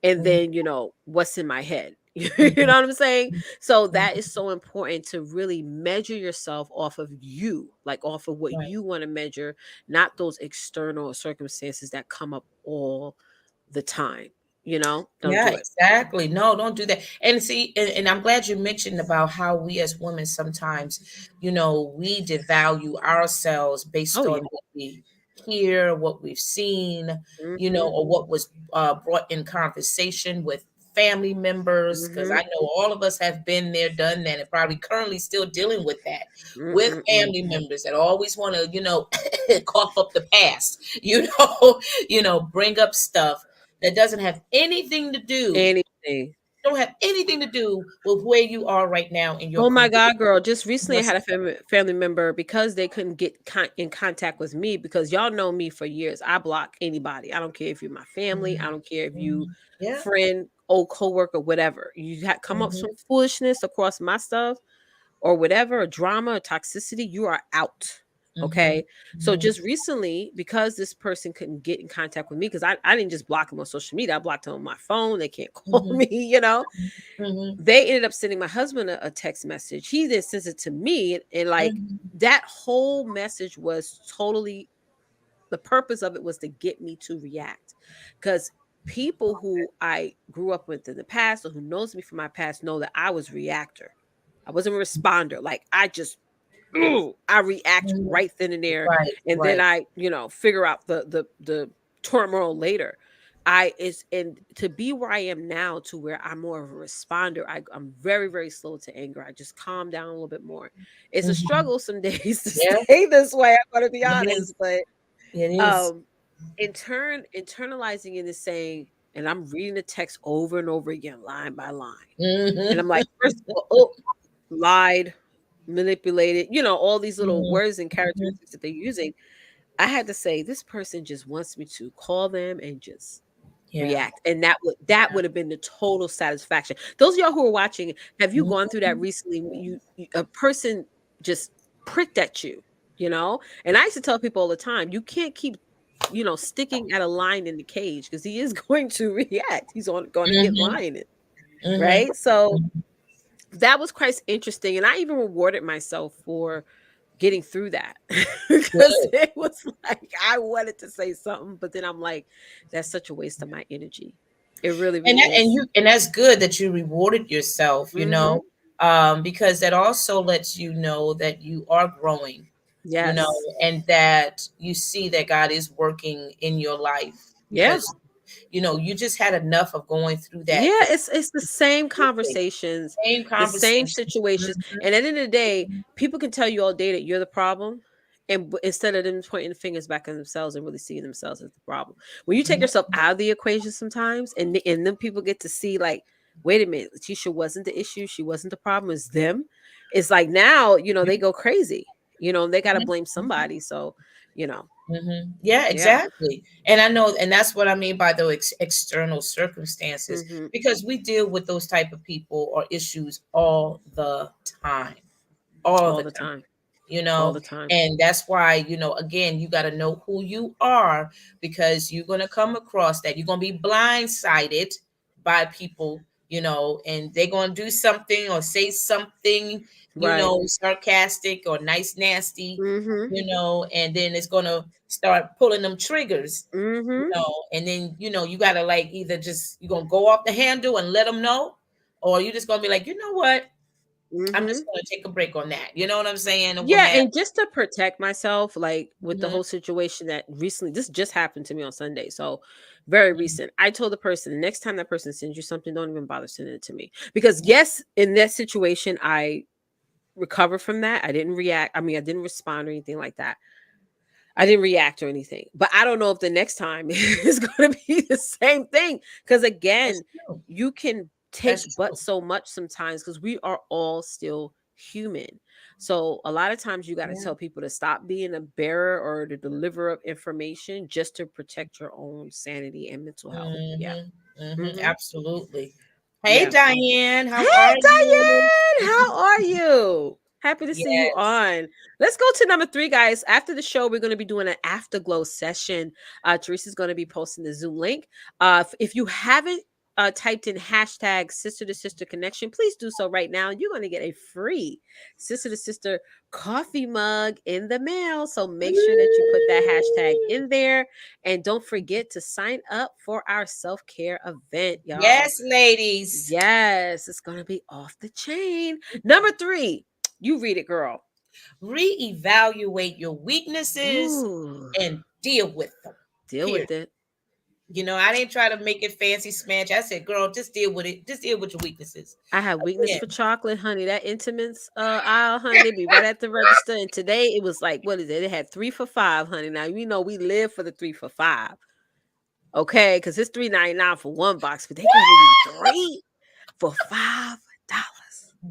[SPEAKER 2] Mhm.
[SPEAKER 3] then, what's in my head. You know
[SPEAKER 2] Mhm.
[SPEAKER 3] what I'm saying? So that
[SPEAKER 2] Mhm.
[SPEAKER 3] is so important to really measure yourself off of you, like off of what
[SPEAKER 2] Right.
[SPEAKER 3] you want to measure, not those external circumstances that come up all the time. Don't
[SPEAKER 2] Yeah,
[SPEAKER 3] do it.
[SPEAKER 2] exactly. No, don't do that. And see, and I'm glad you mentioned about how we as women sometimes, we devalue ourselves based
[SPEAKER 3] Oh, yeah.
[SPEAKER 2] on what we hear, what we've seen,
[SPEAKER 3] Hmm.
[SPEAKER 2] or what was brought in conversation with family members. Because
[SPEAKER 3] Hmm.
[SPEAKER 2] I know all of us have been there, done that, and probably currently still dealing with that with
[SPEAKER 3] Mm-mm-mm.
[SPEAKER 2] family members that always want to, cough up the past, bring up stuff that doesn't have anything to do
[SPEAKER 3] Anything.
[SPEAKER 2] don't have anything to do with where you are right now in your
[SPEAKER 3] Oh my
[SPEAKER 2] career.
[SPEAKER 3] God, girl. Just recently,
[SPEAKER 2] Your
[SPEAKER 3] I had a
[SPEAKER 2] stuff.
[SPEAKER 3] family member because they couldn't get in contact with me because y'all know me for years. I block anybody. I don't care if you're my family. I
[SPEAKER 2] Mhm.
[SPEAKER 3] don't care if you
[SPEAKER 2] Mhm. Yeah.
[SPEAKER 3] friend, old coworker, whatever. You come up
[SPEAKER 2] Mhm.
[SPEAKER 3] some foolishness across my stuff or whatever, or drama or toxicity, you are out.
[SPEAKER 2] Mhm.
[SPEAKER 3] Okay. So
[SPEAKER 2] Mhm.
[SPEAKER 3] just recently, because this person couldn't get in contact with me, because I didn't just block them on social media, I blocked them on my phone. They can't call
[SPEAKER 2] Mhm.
[SPEAKER 3] me.
[SPEAKER 2] Mhm.
[SPEAKER 3] They ended up sending my husband a text message. He then sends it to me, and like
[SPEAKER 2] Mhm.
[SPEAKER 3] that whole message was totally, the purpose of it was to get me to react. Because people who I grew up with in the past or who knows me from my past know that I was reactor. I wasn't a responder. Like, I just, ooh, I react
[SPEAKER 2] Mhm.
[SPEAKER 3] right then and there,
[SPEAKER 2] Right.
[SPEAKER 3] and then
[SPEAKER 2] Right.
[SPEAKER 3] I figure out the turmoil later. And to be where I am now, to where I'm more of a responder, I'm very, very slow to anger. I just calm down a little bit more. It's a
[SPEAKER 2] Mhm.
[SPEAKER 3] struggle some days to
[SPEAKER 2] Yeah.
[SPEAKER 3] stay this way, I'm gonna be
[SPEAKER 2] It is.
[SPEAKER 3] honest, but
[SPEAKER 2] It is.
[SPEAKER 3] um internalizing it is saying, and I'm reading the text over and over again, line by line, and
[SPEAKER 2] Mhm.
[SPEAKER 3] I'm like, first of all, oh, lied. manipulated, all these little
[SPEAKER 2] Mhm,
[SPEAKER 3] words and
[SPEAKER 2] mhm.
[SPEAKER 3] characteristics that they're using. I had to say, this person just wants me to call them and just
[SPEAKER 2] Yeah.
[SPEAKER 3] react. And that would have been the total satisfaction. Those of y'all who are watching, have you gone through that
[SPEAKER 2] Mhm.
[SPEAKER 3] recently? A person just pricked at you, And I used to tell people all the time, you can't keep, sticking at a lion in the cage because he is going to react. He's going to get
[SPEAKER 2] Mhm.
[SPEAKER 3] lioned,
[SPEAKER 2] Mhm.
[SPEAKER 3] right? So that was quite interesting. And I even rewarded myself for getting through that because
[SPEAKER 2] Good.
[SPEAKER 3] it was like I wanted to say something, but then I'm like, that's such a waste of my energy. It really,
[SPEAKER 2] And
[SPEAKER 3] really is.
[SPEAKER 2] and that's good that you rewarded yourself,
[SPEAKER 3] Mm-hmm.
[SPEAKER 2] because that also lets you know that you are growing,
[SPEAKER 3] Yes.
[SPEAKER 2] and that you see that God is working in your life
[SPEAKER 3] Yeah.
[SPEAKER 2] because you just had enough of going through that
[SPEAKER 3] Yeah, it's the same conversations,
[SPEAKER 2] same
[SPEAKER 3] the same
[SPEAKER 2] conversation.
[SPEAKER 3] situations, and at the end of the day, people can tell you all day that you're the problem, and instead of them pointing the fingers back at themselves and really seeing themselves as the problem, when you take
[SPEAKER 2] Mhm.
[SPEAKER 3] yourself out of the equation sometimes, and then people get to see like, wait a minute, Letitia wasn't the issue, she wasn't the problem, it's them. It's like now they go crazy, they got to
[SPEAKER 2] Mhm.
[SPEAKER 3] blame somebody. So, you know,
[SPEAKER 2] Yeah,
[SPEAKER 3] yeah.
[SPEAKER 2] exactly. And I know, and that's what I mean by the external circumstances,
[SPEAKER 3] Hmm.
[SPEAKER 2] because we deal with those type of people or issues all the time, all
[SPEAKER 3] All
[SPEAKER 2] the
[SPEAKER 3] the
[SPEAKER 2] time,
[SPEAKER 3] time,
[SPEAKER 2] you
[SPEAKER 3] all
[SPEAKER 2] know.
[SPEAKER 3] the time.
[SPEAKER 2] And that's why, again, you got to know who you are, because you're going to come across that. You're going to be blindsided by people, and they're going to do something or say something,
[SPEAKER 3] Right.
[SPEAKER 2] sarcastic or nice, nasty,
[SPEAKER 3] Hmm.
[SPEAKER 2] and then it's going to start pulling them triggers,
[SPEAKER 3] Hmm.
[SPEAKER 2] and then, you got to like either just, you're going to go off the handle and let them know, or you're just going to be like, you know what? I'm just
[SPEAKER 3] Hmm.
[SPEAKER 2] going to take a break on that. You know what I'm saying? And what
[SPEAKER 3] Yeah,
[SPEAKER 2] have
[SPEAKER 3] and just to protect myself, like with the
[SPEAKER 2] Mhm,
[SPEAKER 3] whole situation that recently, this just happened to me on Sunday. So very
[SPEAKER 2] mhm,
[SPEAKER 3] recent. I told the person, the next time that person sends you something, don't even bother sending it to me. Because yes, in that situation, I recovered from that. I didn't react. I mean, I didn't respond or anything like that. I didn't react or anything. But I don't know if the next time is going to be the same thing. Because
[SPEAKER 2] that's
[SPEAKER 3] again,
[SPEAKER 2] true.
[SPEAKER 3] you can
[SPEAKER 2] That's
[SPEAKER 3] take but
[SPEAKER 2] true.
[SPEAKER 3] so much sometimes because we are all still human. So a lot of times you got to
[SPEAKER 2] Yeah.
[SPEAKER 3] tell people to stop being a bearer or the deliverer of information just to protect your own sanity and mental health. Yeah.
[SPEAKER 2] Mhm, mhm,
[SPEAKER 3] Hmm.
[SPEAKER 2] absolutely. Hey,
[SPEAKER 3] Yeah.
[SPEAKER 2] Diane,
[SPEAKER 3] Hey,
[SPEAKER 2] how are you?
[SPEAKER 3] Diane, how are you? Happy to see you
[SPEAKER 2] Yes.
[SPEAKER 3] on. Let's go to number 3, guys. After the show, we're going to be doing an afterglow session. Teresa's going to be posting the Zoom link. If you haven't typed in hashtag sister to sister connection, please do so right now. You're going to get a free sister to sister coffee mug in the mail. So make sure that you put that hashtag in there. And don't forget to sign up for our self care event, y'all.
[SPEAKER 2] Yes, ladies.
[SPEAKER 3] Yes, it's gonna be off the chain. Number 3, you read it, girl.
[SPEAKER 2] Reevaluate your weaknesses
[SPEAKER 3] Ooh,
[SPEAKER 2] and deal with them.
[SPEAKER 3] deal
[SPEAKER 2] Period.
[SPEAKER 3] with it.
[SPEAKER 2] I didn't try to make it fancy smash. I said, girl, just deal with it. Just deal with your weaknesses.
[SPEAKER 3] I have weakness
[SPEAKER 2] Again.
[SPEAKER 3] for chocolate, honey. That Intimates aisle, honey, they be right at the register. And today it was like, what is it? It had 3 for $5, honey. Now you know we live for the 3 for $5, okay? Because it's $3.99 for one box, but they giving you 3 for $5.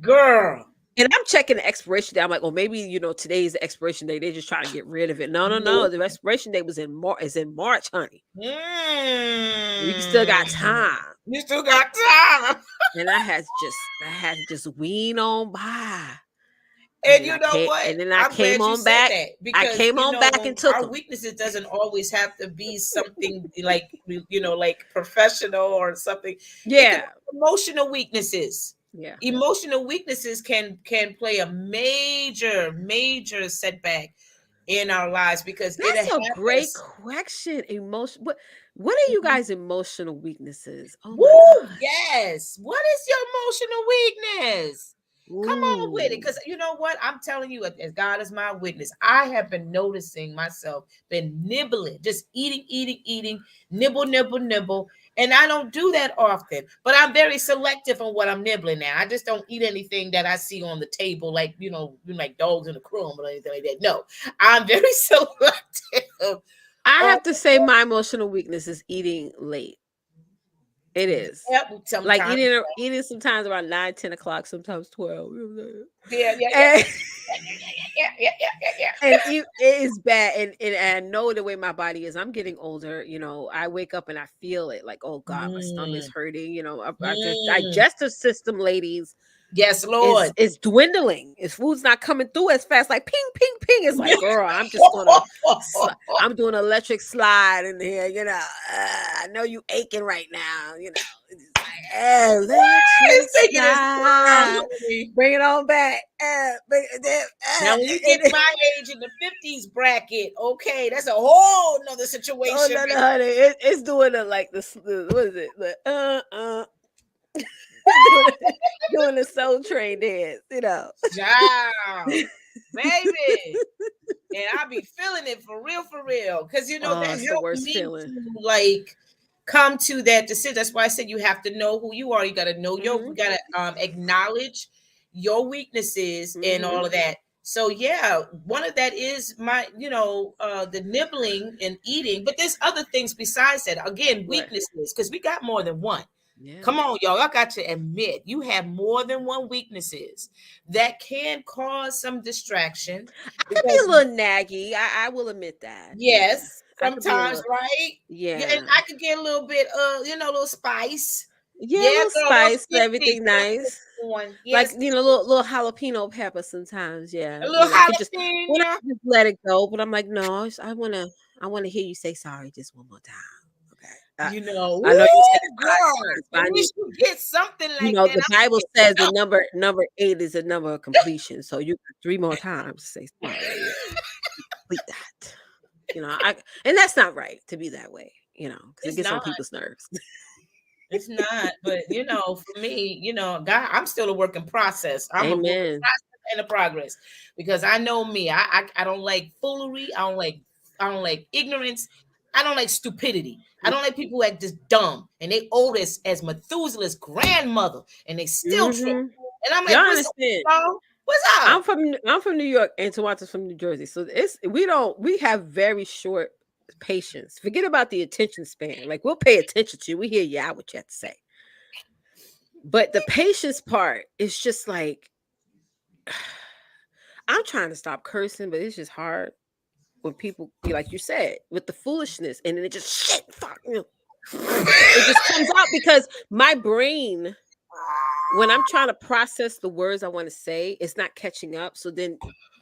[SPEAKER 2] Girl.
[SPEAKER 3] And I'm checking the expiration date. I'm like, oh, maybe today's the expiration date. They just trying to get rid of it. No, no, no.
[SPEAKER 2] Nope.
[SPEAKER 3] The expiration date was in March. Is in March, honey. You still got
[SPEAKER 2] Mm.
[SPEAKER 3] time.
[SPEAKER 2] You still got time.
[SPEAKER 3] And I had to just wean on by. And
[SPEAKER 2] And
[SPEAKER 3] then
[SPEAKER 2] you
[SPEAKER 3] I
[SPEAKER 2] know
[SPEAKER 3] came
[SPEAKER 2] what?
[SPEAKER 3] and then I
[SPEAKER 2] I'm
[SPEAKER 3] came
[SPEAKER 2] glad you
[SPEAKER 3] on
[SPEAKER 2] said
[SPEAKER 3] back.
[SPEAKER 2] that,
[SPEAKER 3] I
[SPEAKER 2] because
[SPEAKER 3] came on back and took
[SPEAKER 2] our
[SPEAKER 3] them.
[SPEAKER 2] weaknesses doesn't always have to be something like, like professional or something. It can
[SPEAKER 3] Yeah.
[SPEAKER 2] be emotional weaknesses.
[SPEAKER 3] Yeah.
[SPEAKER 2] Emotional weaknesses can play a major setback in our lives, because it
[SPEAKER 3] That's a great
[SPEAKER 2] happens.
[SPEAKER 3] question. Emotion. What are you guys' emotional weaknesses? Oh my
[SPEAKER 2] Woo!
[SPEAKER 3] gosh.
[SPEAKER 2] Yes. What is your emotional weakness? Come on with it.
[SPEAKER 3] Ooh.
[SPEAKER 2] Because you know what? I'm telling you, as God is my witness, I have been noticing myself, been nibbling, just eating, nibble, nibble, nibble. And I don't do that often, but I'm very selective on what I'm nibbling now. I just don't eat anything that I see on the table, like, like dogs in a crumb or anything like that. No, I'm very selective
[SPEAKER 3] I
[SPEAKER 2] on
[SPEAKER 3] have to say my emotional weakness is eating late. It is.
[SPEAKER 2] Yep,
[SPEAKER 3] Like
[SPEAKER 2] sometimes.
[SPEAKER 3] eating sometimes around 9, 10 o'clock, sometimes 12.
[SPEAKER 2] Yeah, yeah, yeah,
[SPEAKER 3] And,
[SPEAKER 2] yeah, yeah, yeah, yeah,
[SPEAKER 3] and
[SPEAKER 2] yeah.
[SPEAKER 3] it is bad. And I know the way my body is. I'm getting older. I wake up and I feel it. Like, oh God, my stomach is
[SPEAKER 2] Mm,
[SPEAKER 3] hurting. Our
[SPEAKER 2] mm.
[SPEAKER 3] digestive system, ladies,
[SPEAKER 2] Yes,
[SPEAKER 3] is
[SPEAKER 2] Lord.
[SPEAKER 3] is dwindling. His food's not coming through as fast. Like ping, ping, ping. It's like, girl, I'm just gonna. I'm doing electric slide in here. I know you aching right now. It's like electric
[SPEAKER 2] It's taking its time,
[SPEAKER 3] slide.
[SPEAKER 2] honey.
[SPEAKER 3] Bring it on back.
[SPEAKER 2] Now, when you get my age in the 50s bracket, okay, that's a whole nother
[SPEAKER 3] Oh
[SPEAKER 2] situation.
[SPEAKER 3] no, no, honey! It's doing it like what is it? Doing the Soul Train dance.
[SPEAKER 2] Child, baby. And I be feeling it for real, for real. Because
[SPEAKER 3] Oh,
[SPEAKER 2] that
[SPEAKER 3] it's the
[SPEAKER 2] helped
[SPEAKER 3] worst
[SPEAKER 2] me
[SPEAKER 3] feeling.
[SPEAKER 2] to like come to that decision. That's why I said you have to know who you are. You gotta know you
[SPEAKER 3] Hmm.
[SPEAKER 2] gotta acknowledge your weaknesses and
[SPEAKER 3] Hmm.
[SPEAKER 2] all of that. So yeah, one of that is my, the nibbling and eating, but there's other things besides that. Again,
[SPEAKER 3] Right.
[SPEAKER 2] weaknesses, because we got more than one.
[SPEAKER 3] Yeah.
[SPEAKER 2] Come on, y'all. I got to admit, you have more than one weaknesses that can cause some distraction
[SPEAKER 3] I could be a
[SPEAKER 2] because
[SPEAKER 3] little naggy. I will admit that. Yeah.
[SPEAKER 2] yes,
[SPEAKER 3] I could be a
[SPEAKER 2] sometimes,
[SPEAKER 3] little.
[SPEAKER 2] right? Yeah, and
[SPEAKER 3] Yeah.
[SPEAKER 2] I could get a little bit, a little spice.
[SPEAKER 3] Yeah, a
[SPEAKER 2] Yeah,
[SPEAKER 3] little
[SPEAKER 2] girl, a little
[SPEAKER 3] spice,
[SPEAKER 2] spiffy,
[SPEAKER 3] everything nice.
[SPEAKER 2] one.
[SPEAKER 3] Like,
[SPEAKER 2] Yes,
[SPEAKER 3] little jalapeno pepper sometimes.
[SPEAKER 2] a
[SPEAKER 3] Yeah.
[SPEAKER 2] little
[SPEAKER 3] I could just when I
[SPEAKER 2] jalapeno.
[SPEAKER 3] just let it go. But I'm like, no, I wanna hear you say sorry just one more time. Okay. I know you said it
[SPEAKER 2] Woo,
[SPEAKER 3] 5 times,
[SPEAKER 2] girl.
[SPEAKER 3] but
[SPEAKER 2] At
[SPEAKER 3] I need.
[SPEAKER 2] least you get something like that.
[SPEAKER 3] The
[SPEAKER 2] I'm
[SPEAKER 3] Bible
[SPEAKER 2] like,
[SPEAKER 3] says the number 8 is a number of completion. So you got 3 more times to say sorry. Complete that. I and that's not right to be that way, because it
[SPEAKER 2] it's
[SPEAKER 3] gets on
[SPEAKER 2] not.
[SPEAKER 3] people's nerves.
[SPEAKER 2] It's not, but for me, God, I'm still a work in process. I'm a work in
[SPEAKER 3] Amen.
[SPEAKER 2] process and a progress because I know me. I don't like foolery. I don't like ignorance. I don't like stupidity. I don't like people who act just dumb and they old as Methuselah's grandmother and they still trip.
[SPEAKER 3] Mm-hmm.
[SPEAKER 2] And I'm
[SPEAKER 3] Y'all
[SPEAKER 2] like, what's up,
[SPEAKER 3] understand?
[SPEAKER 2] y'all? What's up?
[SPEAKER 3] I'm from New York and Tawata's from New Jersey. So we have very short patience. Forget about the attention span. Like we'll pay attention to you. We hear you out what you have to say. But the patience part is just like I'm trying to stop cursing, but it's just hard when people, like you said, with the foolishness, and then it just shit, fuck, it just comes out because my brain, when I'm trying to process the words I want to say, it's not catching up. So then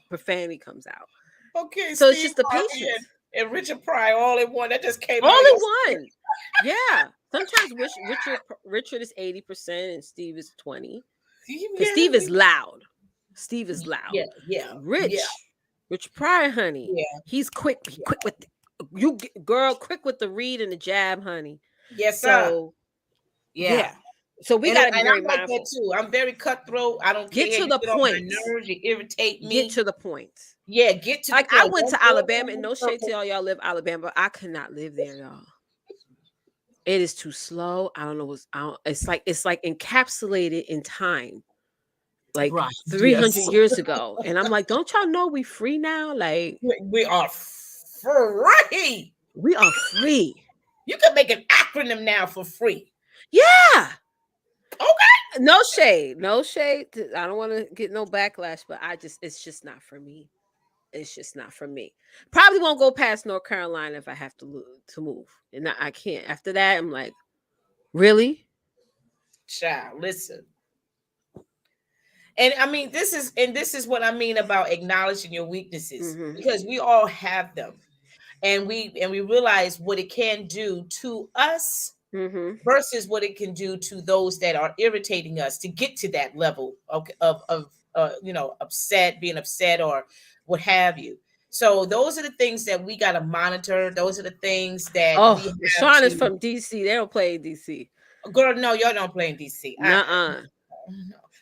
[SPEAKER 3] profanity comes out.
[SPEAKER 2] Okay,
[SPEAKER 3] So it's
[SPEAKER 2] Steve
[SPEAKER 3] just the
[SPEAKER 2] Harvey
[SPEAKER 3] patience,
[SPEAKER 2] and Richard Pryor all in one. That just came
[SPEAKER 3] all
[SPEAKER 2] out of your
[SPEAKER 3] in one. Yeah. Sometimes Richard is 80% and Steve is 20 because
[SPEAKER 2] yeah,
[SPEAKER 3] Steve is loud. Steve is loud.
[SPEAKER 2] yeah, yeah, yeah,
[SPEAKER 3] Rich Pryor, honey.
[SPEAKER 2] yeah.
[SPEAKER 3] He's quick. Quick with girl. Quick with the read and the jab, honey.
[SPEAKER 2] Yes, sir.
[SPEAKER 3] So
[SPEAKER 2] Yeah.
[SPEAKER 3] yeah. So we
[SPEAKER 2] And
[SPEAKER 3] got to be
[SPEAKER 2] and
[SPEAKER 3] very
[SPEAKER 2] I'm like that
[SPEAKER 3] mindful.
[SPEAKER 2] too. I'm very cutthroat. I don't
[SPEAKER 3] Get
[SPEAKER 2] care.
[SPEAKER 3] to
[SPEAKER 2] You
[SPEAKER 3] the
[SPEAKER 2] get on my
[SPEAKER 3] point.
[SPEAKER 2] nerves. You irritate
[SPEAKER 3] Get
[SPEAKER 2] me.
[SPEAKER 3] to the point.
[SPEAKER 2] Yeah, get to the
[SPEAKER 3] Like I
[SPEAKER 2] point.
[SPEAKER 3] went
[SPEAKER 2] Don't
[SPEAKER 3] to
[SPEAKER 2] go
[SPEAKER 3] Alabama, and
[SPEAKER 2] around in
[SPEAKER 3] no shade to
[SPEAKER 2] circles.
[SPEAKER 3] y'all live Alabama, but I could not live there, y'all. It is too slow. I don't know what's. It's like encapsulated in time, like
[SPEAKER 2] Right. Yes.
[SPEAKER 3] 300 years ago. And I'm like, don't y'all know we free now? Like
[SPEAKER 2] We are free.
[SPEAKER 3] we are free.
[SPEAKER 2] You can make an acronym now for free.
[SPEAKER 3] Yeah.
[SPEAKER 2] Okay.
[SPEAKER 3] No shade. No shade. I don't want to get no backlash, but it's just not for me. It's just not for me. Probably won't go past North Carolina if I have to move. And I can't. After that, I'm like, really?
[SPEAKER 2] Child, listen. And I mean, this is what I mean about acknowledging your weaknesses
[SPEAKER 3] Mm-hmm.
[SPEAKER 2] because we all have them. And we realize what it can do to us
[SPEAKER 3] Mm-hmm.
[SPEAKER 2] versus what it can do to those that are irritating us to get to that level of upset, being upset or what have you. So those are the things that we got to monitor. Those are the things that we
[SPEAKER 3] Oh,
[SPEAKER 2] have
[SPEAKER 3] Sean is
[SPEAKER 2] to.
[SPEAKER 3] from DC. They don't play in DC.
[SPEAKER 2] Girl, no, y'all don't play in DC.
[SPEAKER 3] Nuh-uh.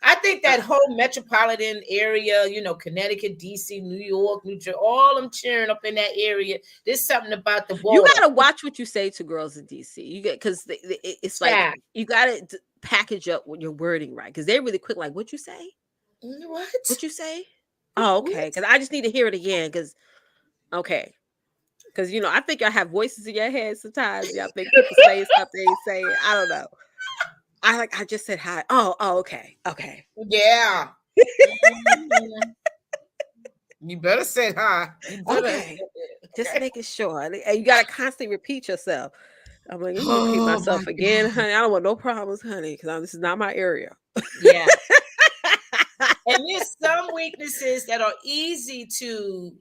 [SPEAKER 2] I think that whole metropolitan area, Connecticut, DC, New York, New Jersey, all them cheering up in that area. There's something about the
[SPEAKER 3] You
[SPEAKER 2] water.
[SPEAKER 3] gotta watch what you say to girls in DC. You get because it's like
[SPEAKER 2] Child.
[SPEAKER 3] you gotta package up what your wording right because they're really quick. Like, what you say?
[SPEAKER 2] What?
[SPEAKER 3] What you say? Oh, okay.
[SPEAKER 2] What?
[SPEAKER 3] Because I just need to hear it again. Because okay, Because I think y'all have voices in your head sometimes. Y'all think people saying stuff they ain't saying. I don't know. I just said hi. Oh, okay. Okay.
[SPEAKER 2] Yeah. Mhm. You better say hi. You better.
[SPEAKER 3] Okay. Just
[SPEAKER 2] Okay.
[SPEAKER 3] making sure. And you gotta constantly repeat yourself. I'm like, let me repeat
[SPEAKER 2] Oh my
[SPEAKER 3] myself again,
[SPEAKER 2] God.
[SPEAKER 3] honey. I don't want no problems, honey, because this is not my area.
[SPEAKER 2] Yeah. And there's some weaknesses that are easy to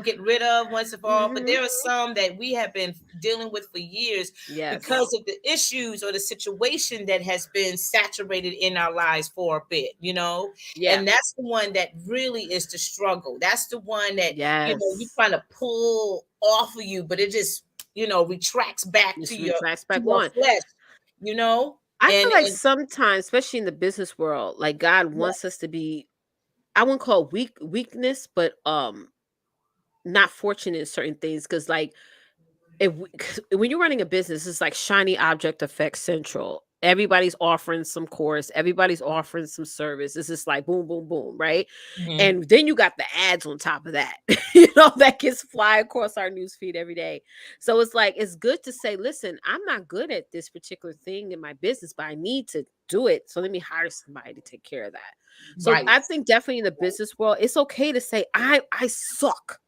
[SPEAKER 2] get rid of once and for all, but
[SPEAKER 3] Hmm.
[SPEAKER 2] there are some that we have been dealing with for years
[SPEAKER 3] Yes.
[SPEAKER 2] because of the issues or the situation that has been saturated in our lives for a bit.
[SPEAKER 3] Yeah.
[SPEAKER 2] And that's the one that really is the struggle. That's the one that you
[SPEAKER 3] Yes.
[SPEAKER 2] trying to pull off of you, but it just retracts back to
[SPEAKER 3] Just
[SPEAKER 2] your
[SPEAKER 3] retracts
[SPEAKER 2] to
[SPEAKER 3] back
[SPEAKER 2] your
[SPEAKER 3] on.
[SPEAKER 2] flesh, you know
[SPEAKER 3] I feel like
[SPEAKER 2] and
[SPEAKER 3] sometimes, especially in the business world, like God wants us to be, I wouldn't call it weakness, but not fortunate in certain things. Because like if 'cause when you're running a business, it's like shiny object effect central. Everybody's offering some course, everybody's offering some service. It's just like boom, boom, boom, right?
[SPEAKER 2] Mhm.
[SPEAKER 3] And then you got the ads on top of that, that gets fly across our news feed every day. So it's like it's good to say, listen, I'm not good at this particular thing in my business, but I need to do it. So let me hire somebody to take care of that. So
[SPEAKER 2] Right.
[SPEAKER 3] I think definitely in the business world, it's okay to say, I suck,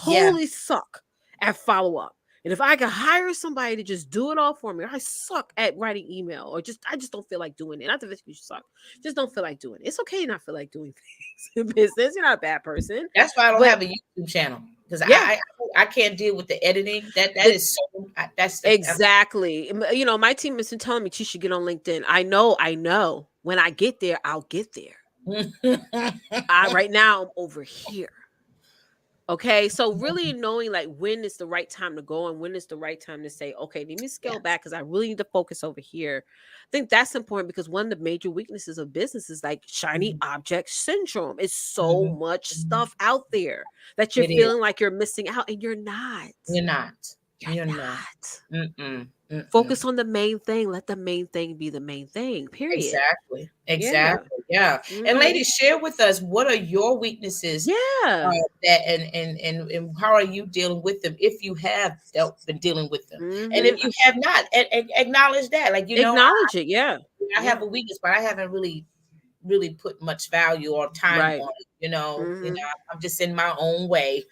[SPEAKER 2] Yeah.
[SPEAKER 3] totally suck at follow-up. And if I could hire somebody to just do it all for me, I suck at writing email, or I just don't feel like doing it. Not that you suck, just don't feel like doing it. It's okay to not feel like doing things in business. You're not a bad person,
[SPEAKER 2] That's why I don't
[SPEAKER 3] but
[SPEAKER 2] have a YouTube channel because
[SPEAKER 3] yeah,
[SPEAKER 2] I can't deal with the editing. That
[SPEAKER 3] but
[SPEAKER 2] is so that's the
[SPEAKER 3] exactly. My team has been telling me she should get on LinkedIn. I know. When I get there, I'll get there. I right now I'm over here. Okay, so really knowing like when is the right time to go and when is the right time to say, okay, let me scale
[SPEAKER 2] yes.
[SPEAKER 3] back because I really need to focus over here. I think that's important because one of the major weaknesses of business is like shiny
[SPEAKER 2] Mhm.
[SPEAKER 3] object syndrome. It's so
[SPEAKER 2] Mhm.
[SPEAKER 3] much
[SPEAKER 2] Mhm.
[SPEAKER 3] stuff out there that you're
[SPEAKER 2] It is.
[SPEAKER 3] feeling like you're missing out, and you're not.
[SPEAKER 2] You're not.
[SPEAKER 3] You're
[SPEAKER 2] You're not.
[SPEAKER 3] not.
[SPEAKER 2] Mm-mm. Mm-mm.
[SPEAKER 3] Focus on the main thing. Let the main thing be the main thing. Period.
[SPEAKER 2] Exactly.
[SPEAKER 3] Yeah.
[SPEAKER 2] Exactly. Yeah. And
[SPEAKER 3] Hmm.
[SPEAKER 2] ladies, share with us what are your weaknesses
[SPEAKER 3] Yeah.
[SPEAKER 2] that and how are you dealing with them if you have been dealing with them, and if
[SPEAKER 3] Hmm.
[SPEAKER 2] you have not, acknowledge that. Like
[SPEAKER 3] Acknowledge it. Yeah.
[SPEAKER 2] I have
[SPEAKER 3] Yeah.
[SPEAKER 2] a weakness, but I haven't really put much value or time
[SPEAKER 3] Right.
[SPEAKER 2] on it.
[SPEAKER 3] Hmm.
[SPEAKER 2] I'm just in my own way.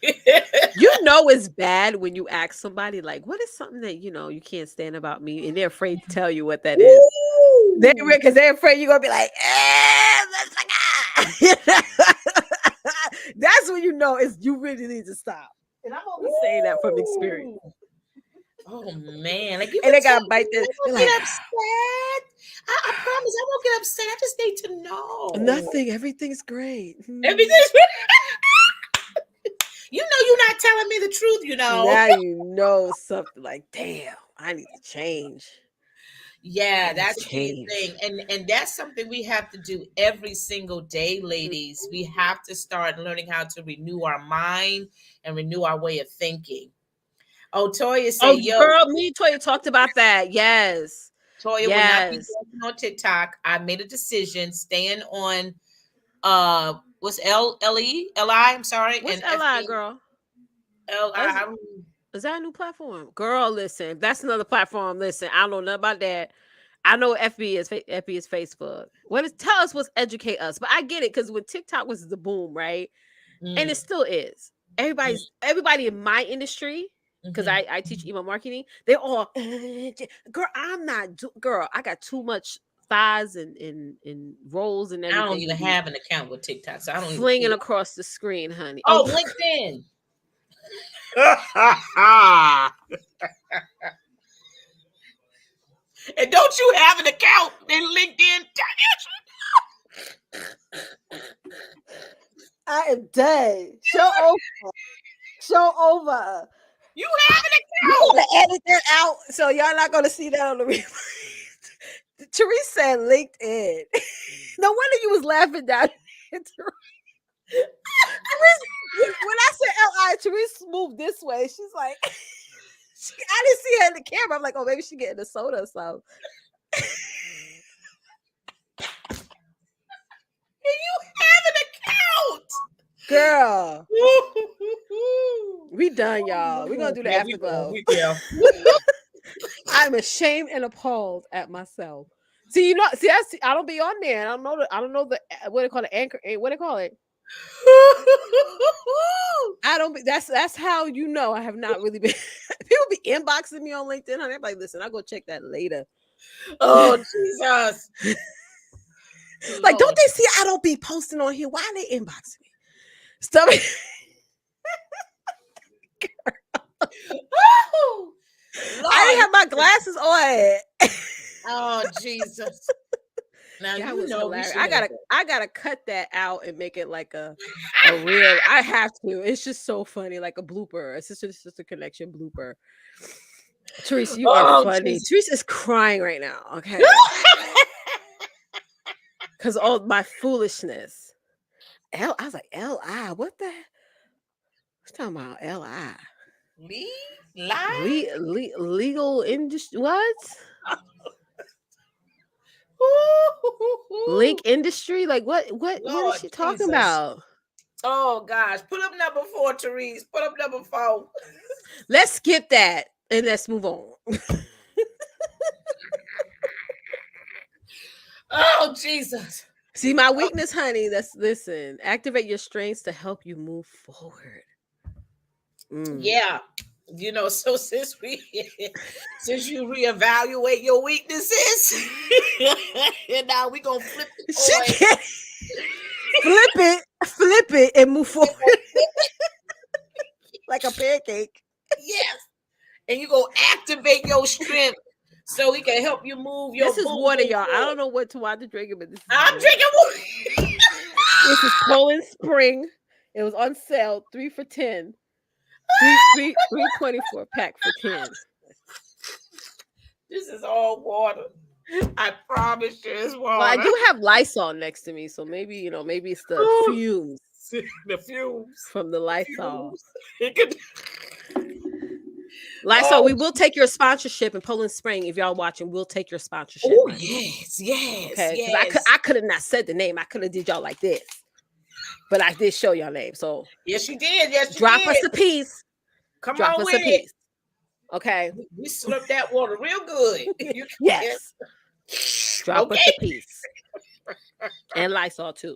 [SPEAKER 3] It's bad when you ask somebody like, "What is something that you can't stand about me?" and they're afraid to tell you what that is.
[SPEAKER 2] Ooh.
[SPEAKER 3] Because they're afraid you're gonna be like, that's like, that's when is you really need to stop. And I'm only saying that from experience.
[SPEAKER 2] Ooh. Oh man, like you
[SPEAKER 3] And
[SPEAKER 2] could
[SPEAKER 3] they
[SPEAKER 2] tell
[SPEAKER 3] gotta
[SPEAKER 2] me,
[SPEAKER 3] bite this.
[SPEAKER 2] I
[SPEAKER 3] They're
[SPEAKER 2] won't
[SPEAKER 3] like,
[SPEAKER 2] get upset. I promise I won't get upset. I just need to know.
[SPEAKER 3] nothing. Everything's great.
[SPEAKER 2] Everything's you're not telling me the truth.
[SPEAKER 3] Now something like, damn, I need to change.
[SPEAKER 2] Yeah,
[SPEAKER 3] I need to
[SPEAKER 2] that's a key
[SPEAKER 3] change.
[SPEAKER 2] thing. And that's something we have to do every single day, ladies. We have to start learning how to renew our mind and renew our way of thinking. Oh, Toya say,
[SPEAKER 3] Oh,
[SPEAKER 2] yo,
[SPEAKER 3] girl, me and Toya talked about that. Yes.
[SPEAKER 2] Toya will not be
[SPEAKER 3] Yes.
[SPEAKER 2] dancing on TikTok. I made a decision staying on what's L-E-L-I, I'm sorry,
[SPEAKER 3] What's
[SPEAKER 2] and
[SPEAKER 3] Li,
[SPEAKER 2] F-E
[SPEAKER 3] girl?
[SPEAKER 2] L-I.
[SPEAKER 3] That's Is that a new platform? Girl, listen, that's another platform. Listen, I don't know nothing about that. I know FB is Facebook. Tell us what's educate us. But I get it because when TikTok was the boom, right? And it
[SPEAKER 2] Mm,
[SPEAKER 3] still is. Everybody in my industry, because
[SPEAKER 2] mhm.
[SPEAKER 3] I teach email marketing, they're all girl, girl, I got too much thighs and rolls and
[SPEAKER 2] I don't
[SPEAKER 3] everything to
[SPEAKER 2] even
[SPEAKER 3] be
[SPEAKER 2] have an account with TikTok, so I don't even
[SPEAKER 3] flinging
[SPEAKER 2] see it.
[SPEAKER 3] across the screen, honey. Oh,
[SPEAKER 2] Oh, LinkedIn. And don't you have an account in LinkedIn?
[SPEAKER 3] I am dead. Show over.
[SPEAKER 2] You have an
[SPEAKER 3] You
[SPEAKER 2] account.
[SPEAKER 3] gotta edit that out, so y'all not gonna see that on the replay. Therese said LinkedIn. No wonder you was laughing down. Therese, when I said Li, Therese moved this way. She's like, I didn't see her in the camera. I'm like, oh, maybe she getting a soda or something.
[SPEAKER 2] And you have an account.
[SPEAKER 3] Girl, We done, y'all. We're gonna do the
[SPEAKER 2] Yeah, we
[SPEAKER 3] afterglow.
[SPEAKER 2] yeah.
[SPEAKER 3] I'm ashamed and appalled at myself. See, I don't be on there. I don't know the what they call it, anchor. What they call it? I don't be. That's how you know I have not really been. People be inboxing me on LinkedIn, honey. I'm like, listen, I'll go check that later.
[SPEAKER 2] Oh Jesus!
[SPEAKER 3] Like, don't
[SPEAKER 2] Lord.
[SPEAKER 3] they see I don't be posting on here? Why are they inboxing me? Stuff.
[SPEAKER 2] Oh,
[SPEAKER 3] I didn't
[SPEAKER 2] Lord.
[SPEAKER 3] have my glasses on.
[SPEAKER 2] Oh Jesus! Now
[SPEAKER 3] That
[SPEAKER 2] you
[SPEAKER 3] was
[SPEAKER 2] know we
[SPEAKER 3] hilarious.
[SPEAKER 2] should have.
[SPEAKER 3] I gotta cut that out and make it like a real. I have to. It's just so funny, like a blooper, a sister connection blooper. Teresa, you are
[SPEAKER 2] Oh
[SPEAKER 3] funny.
[SPEAKER 2] Jesus!
[SPEAKER 3] Teresa is crying right now. Okay, because all my foolishness. I was like, Li, what the? What's talking about Li?
[SPEAKER 2] Lee, lie.
[SPEAKER 3] Legal industry? What?
[SPEAKER 2] Ooh,
[SPEAKER 3] Link industry? Like what is
[SPEAKER 2] Lord
[SPEAKER 3] she talking
[SPEAKER 2] Jesus!
[SPEAKER 3] about?
[SPEAKER 2] Oh gosh, put up number 4, Therese. Put up number 4.
[SPEAKER 3] Let's skip that and let's move on.
[SPEAKER 2] Oh Jesus!
[SPEAKER 3] See, my weakness, honey. That's listen. Activate your strengths to help you move forward. Mm.
[SPEAKER 2] Yeah, you know. So since you reevaluate your weaknesses, and now we gonna flip the
[SPEAKER 3] She
[SPEAKER 2] coin.
[SPEAKER 3] can't flip it, and move forward like a pancake.
[SPEAKER 2] Yes, and you gonna activate your strength so we can help you move your
[SPEAKER 3] This is
[SPEAKER 2] boom
[SPEAKER 3] water,
[SPEAKER 2] boom
[SPEAKER 3] y'all. I
[SPEAKER 2] forward.
[SPEAKER 3] don't know what to watch to drink it, but this is
[SPEAKER 2] I'm
[SPEAKER 3] water.
[SPEAKER 2] drinking water.
[SPEAKER 3] This is Poland Spring. It was on sale, 3 for 10. 324 pack for 10.
[SPEAKER 2] This is all water. I promise you, it's
[SPEAKER 3] Well, I
[SPEAKER 2] water.
[SPEAKER 3] do have Lysol next to me, so maybe maybe it's the
[SPEAKER 2] Ooh,
[SPEAKER 3] fumes
[SPEAKER 2] the fumes.
[SPEAKER 3] from the Lysol.
[SPEAKER 2] Fumes. It could-
[SPEAKER 3] Lysol,
[SPEAKER 2] oh,
[SPEAKER 3] we will take your sponsorship in Poland Spring. If y'all watching, we'll take your sponsorship,
[SPEAKER 2] oh,
[SPEAKER 3] honey.
[SPEAKER 2] yes, yes,
[SPEAKER 3] Okay, because
[SPEAKER 2] yes.
[SPEAKER 3] I could have not said the name. I could have did y'all like this, but I did show y'all name. So
[SPEAKER 2] Yes, you did. Yes, you
[SPEAKER 3] drop us
[SPEAKER 2] did.
[SPEAKER 3] a piece.
[SPEAKER 2] Come
[SPEAKER 3] Drop
[SPEAKER 2] on
[SPEAKER 3] us
[SPEAKER 2] with
[SPEAKER 3] a
[SPEAKER 2] it.
[SPEAKER 3] piece. Okay.
[SPEAKER 2] We slurped that water real good. You can.
[SPEAKER 3] Yes. Drop us
[SPEAKER 2] Okay.
[SPEAKER 3] a piece. And Lysol too.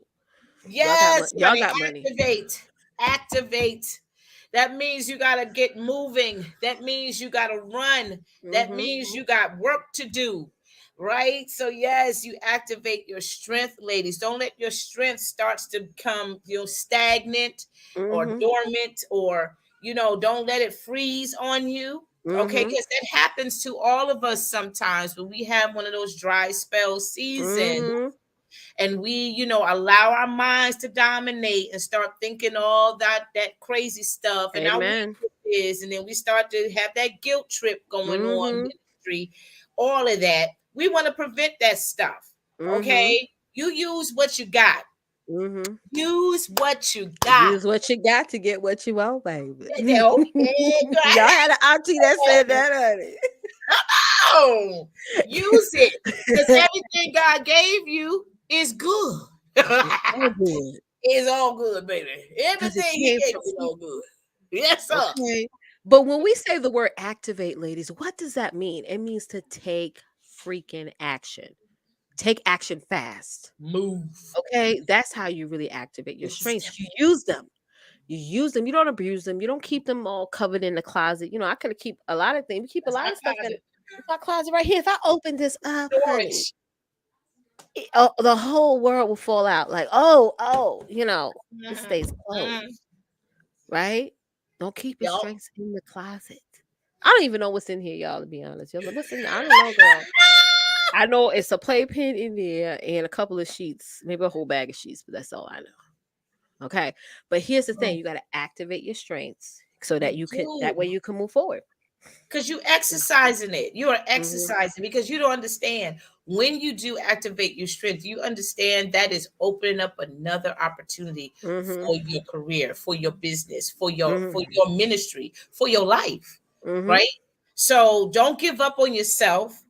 [SPEAKER 2] Yes,
[SPEAKER 3] Y'all
[SPEAKER 2] honey.
[SPEAKER 3] got money.
[SPEAKER 2] Activate. Activate. That means you got to get moving. That means you got to run. That
[SPEAKER 3] Mm-hmm.
[SPEAKER 2] means you got work to do. Right? So yes, you activate your strength, ladies. Don't let your strength starts to become stagnant or
[SPEAKER 3] Mm-hmm.
[SPEAKER 2] dormant, or don't let it freeze on you. Okay,
[SPEAKER 3] Mm-hmm.
[SPEAKER 2] because that happens to all of us sometimes when we have one of those dry spell seasons,
[SPEAKER 3] Mm-hmm.
[SPEAKER 2] and we allow our minds to dominate and start thinking all that crazy stuff and our
[SPEAKER 3] Amen.
[SPEAKER 2] weaknesses, and then we start to have that guilt trip going on,
[SPEAKER 3] Mm-hmm.
[SPEAKER 2] ministry, all of that. We want to prevent that stuff.
[SPEAKER 3] Mm-hmm.
[SPEAKER 2] Okay, you use what you got.
[SPEAKER 3] Mm-hmm.
[SPEAKER 2] Use what you got.
[SPEAKER 3] Use what you got to get what you want, baby.
[SPEAKER 2] Okay,
[SPEAKER 3] Y'all had an auntie that said that, honey.
[SPEAKER 2] oh, use it, because everything God gave you is good.
[SPEAKER 3] It's so good.
[SPEAKER 2] It's all good, baby.
[SPEAKER 3] Because it
[SPEAKER 2] Everything he
[SPEAKER 3] came
[SPEAKER 2] gave
[SPEAKER 3] from
[SPEAKER 2] is all good. Yes, sir.
[SPEAKER 3] okay. But when we say the word activate, ladies, what does that mean? It means to take freaking action. Take action fast.
[SPEAKER 2] Move.
[SPEAKER 3] Okay. That's how you really activate your strengths. You
[SPEAKER 2] Instantly.
[SPEAKER 3] use them. You use them. You don't abuse them. You don't keep them all covered in the closet. I could keep a lot of things. We keep a
[SPEAKER 2] That's
[SPEAKER 3] lot
[SPEAKER 2] my
[SPEAKER 3] of stuff in
[SPEAKER 2] closet.
[SPEAKER 3] my closet right here. If I open this up, honey,
[SPEAKER 2] Storage.
[SPEAKER 3] the whole world will fall out. Like, this stays
[SPEAKER 2] Mhm.
[SPEAKER 3] closed, right? Don't keep your
[SPEAKER 2] Yup.
[SPEAKER 3] strengths in the closet. I don't even know what's in here, y'all. To be honest, y'all, what's in there? I don't know, girl. I know it's a playpen in there and a couple of sheets, maybe a whole bag of sheets, but that's all I know. Okay, but here's the thing: you got to activate your strengths so that
[SPEAKER 2] You
[SPEAKER 3] you can.
[SPEAKER 2] do.
[SPEAKER 3] That way, you can move forward.
[SPEAKER 2] Because you exercising it. You are
[SPEAKER 3] Mm-hmm.
[SPEAKER 2] exercising because you don't understand. When you do activate your strength, you understand that is opening up another opportunity
[SPEAKER 3] Mm-hmm.
[SPEAKER 2] for your career, for your business, for your
[SPEAKER 3] Mm-hmm.
[SPEAKER 2] ministry, for your life.
[SPEAKER 3] Mm-hmm.
[SPEAKER 2] Right? So don't give up on yourself,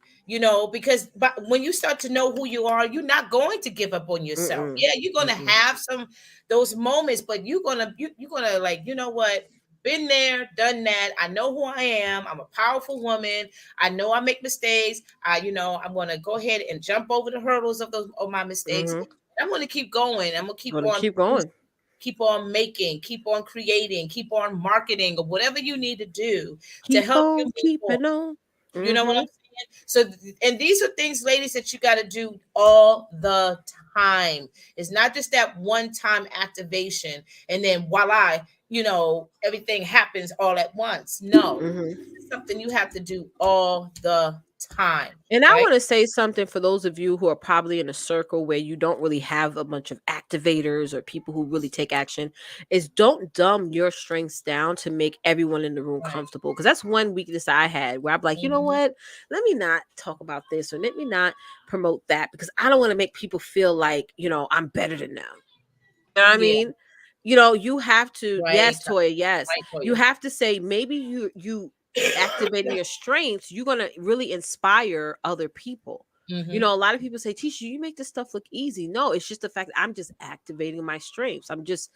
[SPEAKER 2] because when you start to know who you are, you're not going to give up on yourself.
[SPEAKER 3] Mm-mm.
[SPEAKER 2] Yeah, you're gonna
[SPEAKER 3] Mm-mm.
[SPEAKER 2] have those moments, but you're gonna like, you know what? been there, done that. I know who I am. I'm a powerful woman. I know I make mistakes. I'm gonna go ahead and jump over the hurdles of my mistakes.
[SPEAKER 3] Mm-hmm.
[SPEAKER 2] I'm gonna keep going. I'm gonna keep
[SPEAKER 3] Gonna
[SPEAKER 2] on
[SPEAKER 3] keep going.
[SPEAKER 2] keep on making, keep on creating, keep on marketing, or whatever you need to do to
[SPEAKER 3] Keep
[SPEAKER 2] help you
[SPEAKER 3] on
[SPEAKER 2] move forward.
[SPEAKER 3] keeping on.
[SPEAKER 2] You know what
[SPEAKER 3] Mm-hmm.
[SPEAKER 2] I'm saying? So, and these are things, ladies, that you got to do all the time. It's not just that one time activation and then voila, everything happens all at once. No,
[SPEAKER 3] Mm-hmm.
[SPEAKER 2] it's something you have to do all the time,
[SPEAKER 3] And I
[SPEAKER 2] right?
[SPEAKER 3] want to say something for those of you who are probably in a circle where you don't really have a bunch of activators or people who really take action, is don't dumb your strengths down to make everyone in the room
[SPEAKER 2] Right.
[SPEAKER 3] comfortable. Because that's one weakness I had where I'm like, you know
[SPEAKER 2] Mhm.
[SPEAKER 3] what? Let me not talk about this or let me not promote that because I don't want to make people feel like, I'm better than them. You know what I
[SPEAKER 2] Yeah.
[SPEAKER 3] mean? You have to,
[SPEAKER 2] Right.
[SPEAKER 3] yes, Toya, yes.
[SPEAKER 2] Right for
[SPEAKER 3] You
[SPEAKER 2] you.
[SPEAKER 3] have to say maybe you activating your strengths, you're gonna really inspire other people.
[SPEAKER 2] Hmm.
[SPEAKER 3] A lot of people say, Tisha, you make this stuff look easy. No, it's just the fact that I'm just activating my strengths. I'm just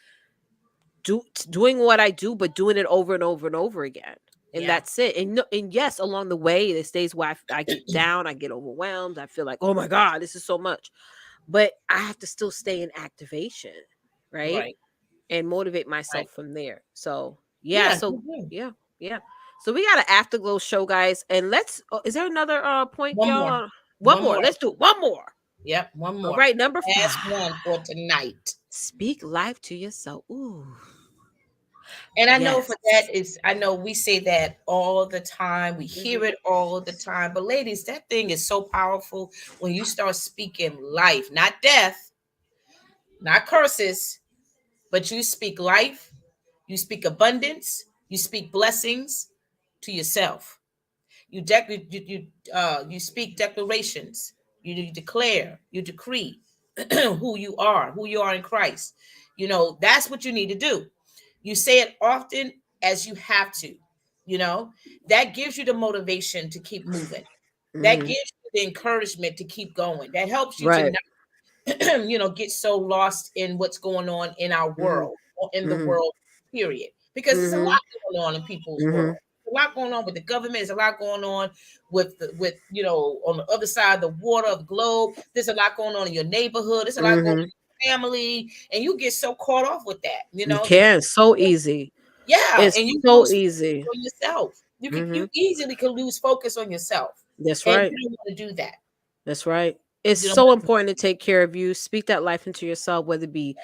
[SPEAKER 3] doing what I do, but doing it over and over and over again. And
[SPEAKER 2] Yeah.
[SPEAKER 3] that's it. And and yes, along the way, there's days where I get down, I get overwhelmed, I feel like, oh my God, this is so much. But I have to still stay in activation, right?
[SPEAKER 2] Right.
[SPEAKER 3] And motivate
[SPEAKER 2] Right.
[SPEAKER 3] myself from there. So yeah,
[SPEAKER 2] Yeah.
[SPEAKER 3] so
[SPEAKER 2] You do.
[SPEAKER 3] yeah, yeah. So we got an afterglow show, guys. And is there another point,
[SPEAKER 2] One more.
[SPEAKER 3] y'all? One
[SPEAKER 2] One
[SPEAKER 3] more.
[SPEAKER 2] more.
[SPEAKER 3] Let's do one more.
[SPEAKER 2] Yep. One
[SPEAKER 3] All
[SPEAKER 2] more.
[SPEAKER 3] right, number
[SPEAKER 2] Last
[SPEAKER 3] 5.
[SPEAKER 2] one for tonight.
[SPEAKER 3] Speak life to yourself. Ooh,
[SPEAKER 2] And I know for
[SPEAKER 3] yes.
[SPEAKER 2] that is, I know we say that all the time. We hear
[SPEAKER 3] Hmm.
[SPEAKER 2] it all the time. But ladies, that thing is so powerful when you start speaking life, not death, not curses, but you speak life, you speak abundance, you speak blessings to yourself. You speak declarations. You declare, you decree who you are in Christ. That's what you need to do. You say it often as you have to. You know, that gives you the motivation to keep moving. That
[SPEAKER 3] Hmm.
[SPEAKER 2] gives you the encouragement to keep going. That helps you to
[SPEAKER 3] Right.
[SPEAKER 2] not, get so lost in what's going on in our
[SPEAKER 3] Hmm.
[SPEAKER 2] world or in the
[SPEAKER 3] Hmm.
[SPEAKER 2] world, period. Because there's a lot
[SPEAKER 3] Hmm.
[SPEAKER 2] going on in people's world.
[SPEAKER 3] Hmm.
[SPEAKER 2] There's a lot going on with the government. There's a lot going on with on the other side of the water of the globe. There's a lot going on in your neighborhood. There's a lot going on
[SPEAKER 3] Hmm.
[SPEAKER 2] in your family, and you get so caught off with that.
[SPEAKER 3] You can. So easy.
[SPEAKER 2] Yeah,
[SPEAKER 3] It's
[SPEAKER 2] and you
[SPEAKER 3] so
[SPEAKER 2] lose focus
[SPEAKER 3] easy.
[SPEAKER 2] on yourself.
[SPEAKER 3] Hmm.
[SPEAKER 2] You easily can lose focus on yourself,
[SPEAKER 3] That's
[SPEAKER 2] and
[SPEAKER 3] right.
[SPEAKER 2] you don't want to do that.
[SPEAKER 3] That's right. It's
[SPEAKER 2] You don't
[SPEAKER 3] so
[SPEAKER 2] want to.
[SPEAKER 3] important to take care of you. Speak that life into yourself, whether it be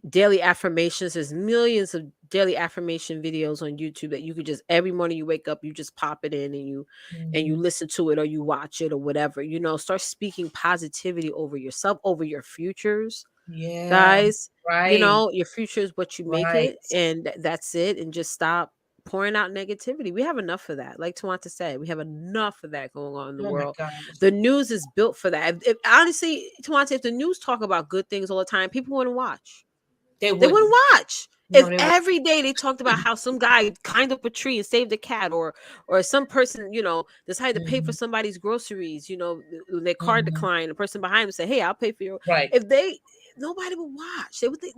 [SPEAKER 3] daily affirmations. There's millions of daily affirmation videos on YouTube that you could just every morning you wake up, you just pop it in and you
[SPEAKER 2] Mhm.
[SPEAKER 3] listen to it or you watch it or whatever. Start speaking positivity over yourself, over your futures,
[SPEAKER 2] Yeah,
[SPEAKER 3] guys.
[SPEAKER 2] right,
[SPEAKER 3] Your future is what you make it,
[SPEAKER 2] right.
[SPEAKER 3] and that's it. And just stop pouring out negativity. We have enough of that. Like Tawanta said, we have enough of that going on in the
[SPEAKER 2] Oh my
[SPEAKER 3] world.
[SPEAKER 2] gosh,
[SPEAKER 3] The news is built for that. Honestly, Tawanta, if the news talk about good things all the time, people wouldn't watch.
[SPEAKER 2] they
[SPEAKER 3] They wouldn't
[SPEAKER 2] wouldn't.
[SPEAKER 3] watch.
[SPEAKER 2] No,
[SPEAKER 3] If
[SPEAKER 2] they wouldn't.
[SPEAKER 3] every day they talked about how some guy climbed up a tree and saved a cat, or some person, decided to pay for
[SPEAKER 2] Mhm,
[SPEAKER 3] somebody's groceries, their car
[SPEAKER 2] mhm.
[SPEAKER 3] declined, the person behind them said, "Hey, I'll pay for your."
[SPEAKER 2] Right.
[SPEAKER 3] If they, nobody would watch. They would think,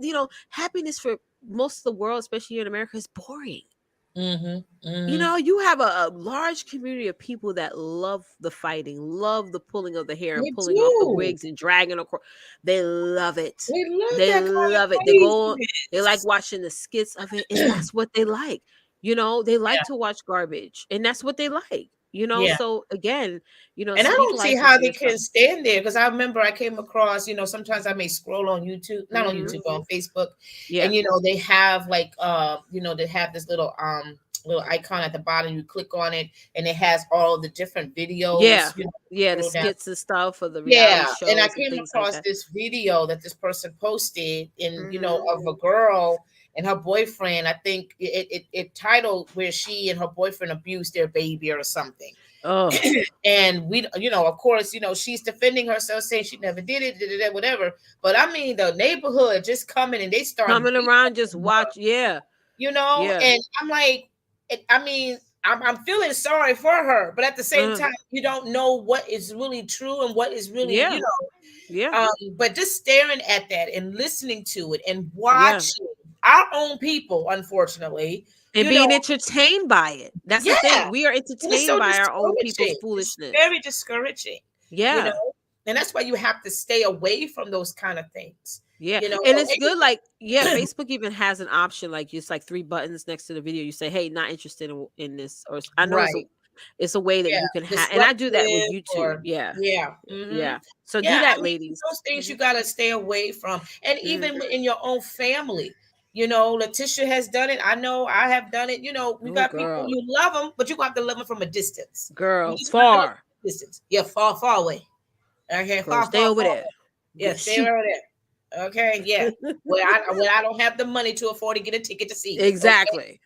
[SPEAKER 3] happiness for most of the world, especially here in America, is boring.
[SPEAKER 2] Mhm, mhm.
[SPEAKER 3] You have a large community of people that love the fighting, love the pulling of the hair and
[SPEAKER 2] They
[SPEAKER 3] pulling off the
[SPEAKER 2] do.
[SPEAKER 3] wigs and dragging across. They love it.
[SPEAKER 2] They love
[SPEAKER 3] They
[SPEAKER 2] that kind of
[SPEAKER 3] love it. They like
[SPEAKER 2] craziness.
[SPEAKER 3] watching the skits of it, and that's what they like. They like
[SPEAKER 2] Yeah,
[SPEAKER 3] to watch garbage, and that's what they like.
[SPEAKER 2] yeah.
[SPEAKER 3] So again,
[SPEAKER 2] And I
[SPEAKER 3] speak
[SPEAKER 2] don't see
[SPEAKER 3] life
[SPEAKER 2] how
[SPEAKER 3] into
[SPEAKER 2] they
[SPEAKER 3] yourself.
[SPEAKER 2] can stand there because I remember I came across, sometimes I may scroll on YouTube, not on
[SPEAKER 3] Hmm.
[SPEAKER 2] YouTube, but on Facebook,
[SPEAKER 3] Yeah,
[SPEAKER 2] and they have like they have this little icon at the bottom. You click on it, and it has all the different
[SPEAKER 3] yeah,
[SPEAKER 2] videos.
[SPEAKER 3] yeah. The
[SPEAKER 2] Scroll down.
[SPEAKER 3] skits and stuff, or the reality
[SPEAKER 2] Yeah, and I
[SPEAKER 3] shows and
[SPEAKER 2] came
[SPEAKER 3] things like
[SPEAKER 2] across
[SPEAKER 3] that.
[SPEAKER 2] this video that this person posted, and
[SPEAKER 3] Hmm.
[SPEAKER 2] of a girl and her boyfriend. I think it titled where she and her boyfriend abused their baby or something.
[SPEAKER 3] Oh,
[SPEAKER 2] And of course, she's defending herself, saying she never did it, whatever. But I mean, the neighborhood just coming and they start
[SPEAKER 3] coming
[SPEAKER 2] beating
[SPEAKER 3] around, just
[SPEAKER 2] her,
[SPEAKER 3] watch. Yeah, yeah.
[SPEAKER 2] and I'm like, I mean, I'm feeling sorry for her, but at the same
[SPEAKER 3] Uh,
[SPEAKER 2] time, you don't know what is really true and what is really,
[SPEAKER 3] yeah, yeah,
[SPEAKER 2] but just staring at that and listening to it and
[SPEAKER 3] yeah.
[SPEAKER 2] watching. our own people, unfortunately,
[SPEAKER 3] And
[SPEAKER 2] you know,
[SPEAKER 3] being entertained by it. That's the
[SPEAKER 2] yeah.
[SPEAKER 3] thing. We are
[SPEAKER 2] And it's
[SPEAKER 3] entertained
[SPEAKER 2] so
[SPEAKER 3] by our own people's
[SPEAKER 2] discouraging. It's
[SPEAKER 3] foolishness.
[SPEAKER 2] very discouraging, you
[SPEAKER 3] Yeah.
[SPEAKER 2] know, and that's why you have to stay away from those kind of things,
[SPEAKER 3] Yeah.
[SPEAKER 2] you know.
[SPEAKER 3] And it's good. Like, yeah, Facebook even has an option, like it's like three buttons next to the video. You say, hey, not interested in this. Or I know
[SPEAKER 2] Right.
[SPEAKER 3] it's a way that
[SPEAKER 2] Yeah.
[SPEAKER 3] you can have, and I do that with
[SPEAKER 2] Disruptive
[SPEAKER 3] YouTube.
[SPEAKER 2] or
[SPEAKER 3] Yeah.
[SPEAKER 2] yeah. Hmm.
[SPEAKER 3] Yeah. So do
[SPEAKER 2] Yeah, I
[SPEAKER 3] that,
[SPEAKER 2] mean,
[SPEAKER 3] ladies.
[SPEAKER 2] those things you
[SPEAKER 3] Mhm.
[SPEAKER 2] got to stay away from. And
[SPEAKER 3] Mhm.
[SPEAKER 2] even in your own family, you know, Letitia has done it. I know I have done it. You know, we
[SPEAKER 3] Oh,
[SPEAKER 2] got people,
[SPEAKER 3] girl.
[SPEAKER 2] you love them, but you got to love them from a distance. You
[SPEAKER 3] Girl,
[SPEAKER 2] just got to love them
[SPEAKER 3] far.
[SPEAKER 2] from a distance. Yeah, far, far away. Okay,
[SPEAKER 3] Girl,
[SPEAKER 2] far,
[SPEAKER 3] stay
[SPEAKER 2] far,
[SPEAKER 3] over
[SPEAKER 2] far
[SPEAKER 3] there.
[SPEAKER 2] away. Yeah, stay
[SPEAKER 3] Shoot.
[SPEAKER 2] right there. Okay, yeah. Where I don't have the money to afford to get a ticket to see you. Okay,
[SPEAKER 3] Exactly.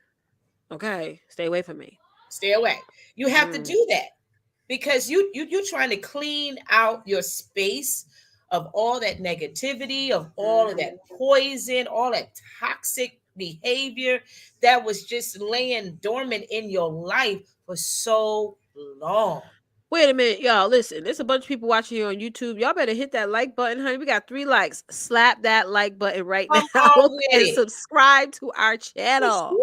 [SPEAKER 3] Okay. Stay away from me.
[SPEAKER 2] stay away. You have to
[SPEAKER 3] Mm.
[SPEAKER 2] do that because you're trying to clean out your space of all that negativity, of all of that
[SPEAKER 3] Mhm.
[SPEAKER 2] poison, all that toxic behavior that was just laying dormant in your life for so long.
[SPEAKER 3] Wait a minute, y'all. Listen, there's a bunch of people watching you on YouTube. Y'all better hit that like button, honey. We got 3 likes. Slap that like button right
[SPEAKER 2] Come
[SPEAKER 3] now
[SPEAKER 2] on with
[SPEAKER 3] and
[SPEAKER 2] it.
[SPEAKER 3] subscribe to our channel.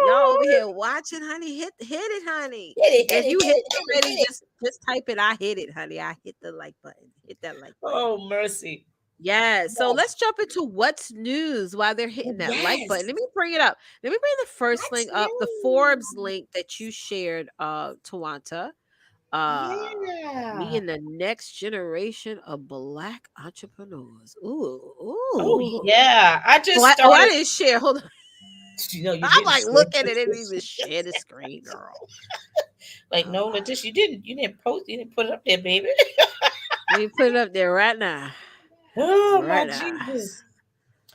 [SPEAKER 3] Y'all over
[SPEAKER 2] Hit
[SPEAKER 3] here watching, honey. Hit it, honey.
[SPEAKER 2] it,
[SPEAKER 3] And
[SPEAKER 2] hit
[SPEAKER 3] if
[SPEAKER 2] it,
[SPEAKER 3] you
[SPEAKER 2] hit
[SPEAKER 3] hit
[SPEAKER 2] it,
[SPEAKER 3] it
[SPEAKER 2] hit it,
[SPEAKER 3] already,
[SPEAKER 2] hit it.
[SPEAKER 3] just type it. I hit it, honey. I hit the like button. Hit that like button.
[SPEAKER 2] Oh, mercy.
[SPEAKER 3] Yes. So
[SPEAKER 2] Yes.
[SPEAKER 3] let's jump into what's news while they're hitting that like button.
[SPEAKER 2] Yes.
[SPEAKER 3] Let me bring it up. Let me bring the first
[SPEAKER 2] What's
[SPEAKER 3] link up, the Forbes
[SPEAKER 2] new?
[SPEAKER 3] link that you shared, Tawanta. uh Me
[SPEAKER 2] Yeah.
[SPEAKER 3] and the next generation of black entrepreneurs. Ooh,
[SPEAKER 2] Oh,
[SPEAKER 3] ooh.
[SPEAKER 2] yeah. I
[SPEAKER 3] Oh,
[SPEAKER 2] just
[SPEAKER 3] I
[SPEAKER 2] started.
[SPEAKER 3] didn't share. Hold on.
[SPEAKER 2] You know, you
[SPEAKER 3] I'm
[SPEAKER 2] didn't
[SPEAKER 3] like
[SPEAKER 2] share.
[SPEAKER 3] looking at it. It didn't even share the screen, girl.
[SPEAKER 2] Like,
[SPEAKER 3] Hold
[SPEAKER 2] no,
[SPEAKER 3] on.
[SPEAKER 2] Letitia, you didn't post, you didn't put it up there, baby.
[SPEAKER 3] Let me put it up there right now.
[SPEAKER 2] Oh my
[SPEAKER 3] Right now.
[SPEAKER 2] Jesus.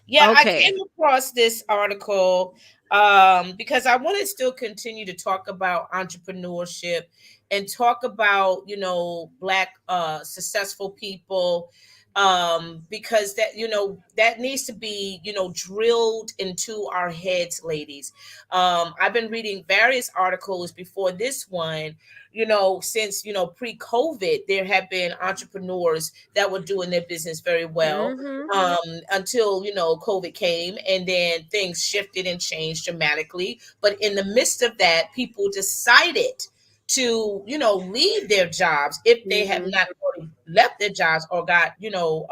[SPEAKER 2] Yeah, I
[SPEAKER 3] Okay.
[SPEAKER 2] came across this article because I want to still continue to talk about entrepreneurship and talk about, you know, black successful people, because that, you know, that needs to be, you know, drilled into our heads, ladies. I've been reading various articles before this one, you know, since, you know, pre-COVID, there have been entrepreneurs that were doing their business very well,
[SPEAKER 3] Mm-hmm.
[SPEAKER 2] um, until, you know, COVID came, and then things shifted and changed dramatically. But in the midst of that, people decided to, you know, leave their jobs if they have
[SPEAKER 3] Mm-hmm.
[SPEAKER 2] not already left their jobs or got, you know,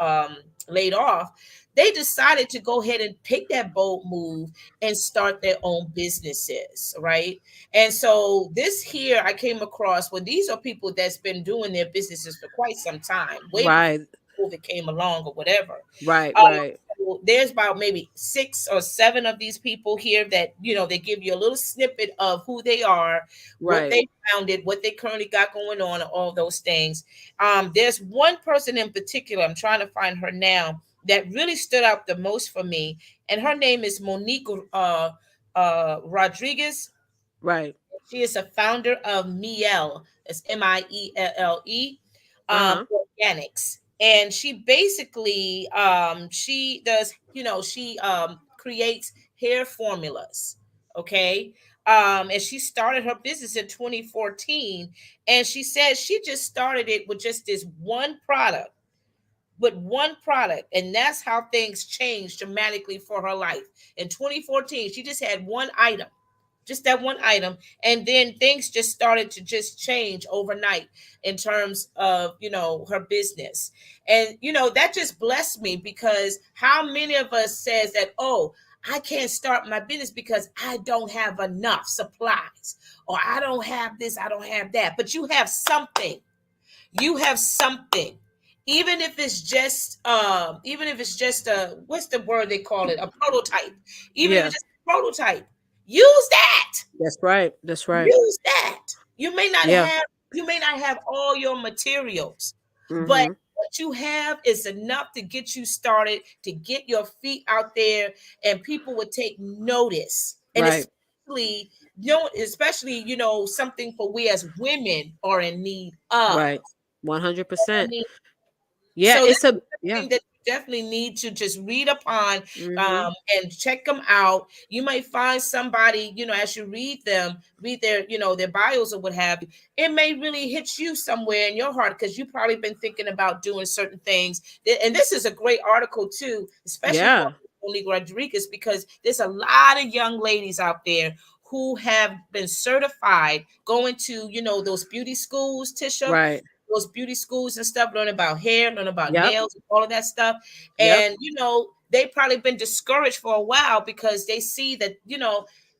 [SPEAKER 2] laid off. They decided to go ahead and take that bold move and start their own businesses, right? And so this here I came across, when these are people that's been doing their businesses for quite some time, way before
[SPEAKER 3] Right.
[SPEAKER 2] COVID came along or whatever.
[SPEAKER 3] Right.
[SPEAKER 2] Um,
[SPEAKER 3] Right.
[SPEAKER 2] so there's about maybe 6 or 7 of these people here that, you know, they give you a little snippet of who they are, what
[SPEAKER 3] Right.
[SPEAKER 2] they founded, what they currently got going on, and all those things. There's one person in particular, I'm trying to find her now, that really stood out the most for me, and her name is Monique Rodriguez.
[SPEAKER 3] Right.
[SPEAKER 2] She is a founder of Miele. It's Mielle,
[SPEAKER 3] Uh-huh.
[SPEAKER 2] organics. And she basically she does, you know, she creates hair formulas. Okay. And she started her business in 2014. And she said she just started it with just this one product, and that's how things changed dramatically for her life. In 2014, she just had one item, just that one item, and then things just started to just change overnight in terms of, you know, her business. And you know, that just blessed me, because how many of us says that, oh, I can't start my business because I don't have enough supplies, or I don't have this, I don't have that. But you have something, you have something. Even if it's just a, what's the word they call it, a prototype. Even if
[SPEAKER 3] Yeah.
[SPEAKER 2] it's just a prototype, use that.
[SPEAKER 3] That's right. That's right.
[SPEAKER 2] Use that. You may not
[SPEAKER 3] Yeah.
[SPEAKER 2] have, all your materials, but
[SPEAKER 3] Mm-hmm.
[SPEAKER 2] what you have is enough to get you started, to get your feet out there, and people would take notice. And
[SPEAKER 3] Right.
[SPEAKER 2] especially, you know, something for we as women are in need of.
[SPEAKER 3] Right.
[SPEAKER 2] I
[SPEAKER 3] 100%.
[SPEAKER 2] mean,
[SPEAKER 3] Yeah,
[SPEAKER 2] so this
[SPEAKER 3] it's a
[SPEAKER 2] is
[SPEAKER 3] yeah.
[SPEAKER 2] something that you definitely need to just read upon,
[SPEAKER 3] Mm-hmm.
[SPEAKER 2] and check them out. You might find somebody, you know, as you read them, read their, you know, their bios or what have you. It may really hit you somewhere in your heart, because you've probably been thinking about doing certain things. And this is a great article too, especially for
[SPEAKER 3] Yeah.
[SPEAKER 2] Monique Rodriguez, because there's a lot of young ladies out there who have been certified going to, those beauty schools, Tisha,
[SPEAKER 3] Right.
[SPEAKER 2] those beauty schools and stuff, learn about hair, learn about
[SPEAKER 3] Yep.
[SPEAKER 2] nails, all of that stuff.
[SPEAKER 3] Yep.
[SPEAKER 2] And, they probably been discouraged for a while because they see that,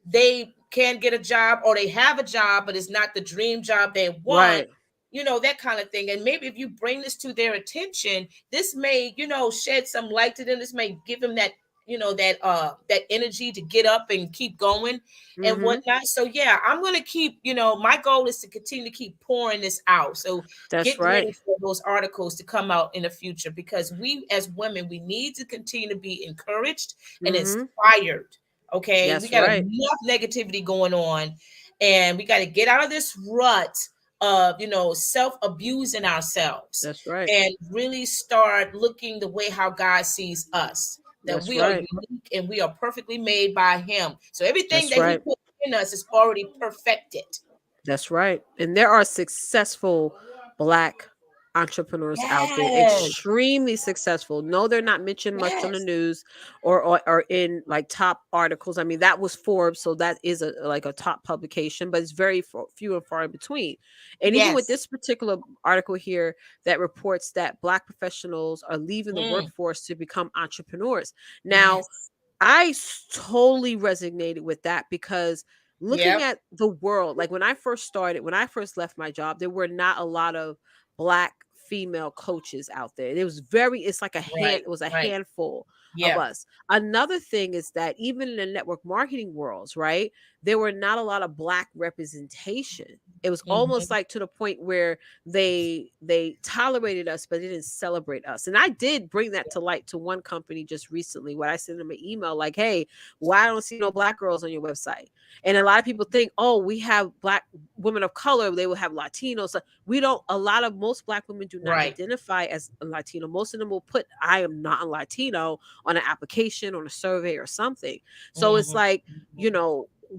[SPEAKER 2] they can't get a job, or they have a job, but it's not the dream job they want,
[SPEAKER 3] Right.
[SPEAKER 2] that kind of thing. And maybe if you bring this to their attention, this may, shed some light to them. This may give them that, that energy to get up and keep going and
[SPEAKER 3] Mm-hmm.
[SPEAKER 2] whatnot. So yeah, I'm gonna keep, my goal is to continue to keep pouring this out. So
[SPEAKER 3] That's
[SPEAKER 2] get
[SPEAKER 3] right.
[SPEAKER 2] ready for those articles to come out in the future, because we as women, we need to continue to be encouraged and
[SPEAKER 3] Mm-hmm.
[SPEAKER 2] inspired. Okay, we
[SPEAKER 3] That's
[SPEAKER 2] got
[SPEAKER 3] right.
[SPEAKER 2] enough negativity going on, and we got to get out of this rut of, self-abusing ourselves,
[SPEAKER 3] That's right.
[SPEAKER 2] and really start looking the way how God sees us, that
[SPEAKER 3] That's
[SPEAKER 2] we are
[SPEAKER 3] right.
[SPEAKER 2] unique and we are perfectly made by him. So everything
[SPEAKER 3] That's
[SPEAKER 2] that he
[SPEAKER 3] right.
[SPEAKER 2] put in us is already perfected.
[SPEAKER 3] That's right. And there are successful Black entrepreneurs out there,
[SPEAKER 2] Yes,
[SPEAKER 3] extremely successful. No, they're not mentioned much on the
[SPEAKER 2] yes,
[SPEAKER 3] news or in like top articles. I mean, that was Forbes, so that is like a top publication, but it's very few and far in between. And even with
[SPEAKER 2] yes.
[SPEAKER 3] this particular article here that reports that Black professionals are leaving the
[SPEAKER 2] Mm,
[SPEAKER 3] workforce to become entrepreneurs. Now,
[SPEAKER 2] yes.
[SPEAKER 3] totally resonated with that because looking
[SPEAKER 2] Yep.
[SPEAKER 3] at the world, like when I first left my job, there were not a lot of Black female coaches out there. It's like
[SPEAKER 2] Right.
[SPEAKER 3] it was a
[SPEAKER 2] Right.
[SPEAKER 3] handful of
[SPEAKER 2] Yep.
[SPEAKER 3] us. Another thing is that even in the network marketing worlds, right, there were not a lot of Black representation. It was almost
[SPEAKER 2] Hmm.
[SPEAKER 3] like to the point where they tolerated us but they didn't celebrate us. And I did bring that to light to one company just recently when I sent them an email like, hey, why I don't see no Black girls on your website? And a lot of people think, oh, we have Black women of color, they will have Latinos. So we don't, most Black women do not
[SPEAKER 2] Right.
[SPEAKER 3] identify as a Latino. Most of them will put I am not a Latino on an application, on a survey or something. So it's
[SPEAKER 2] Hmm.
[SPEAKER 3] like,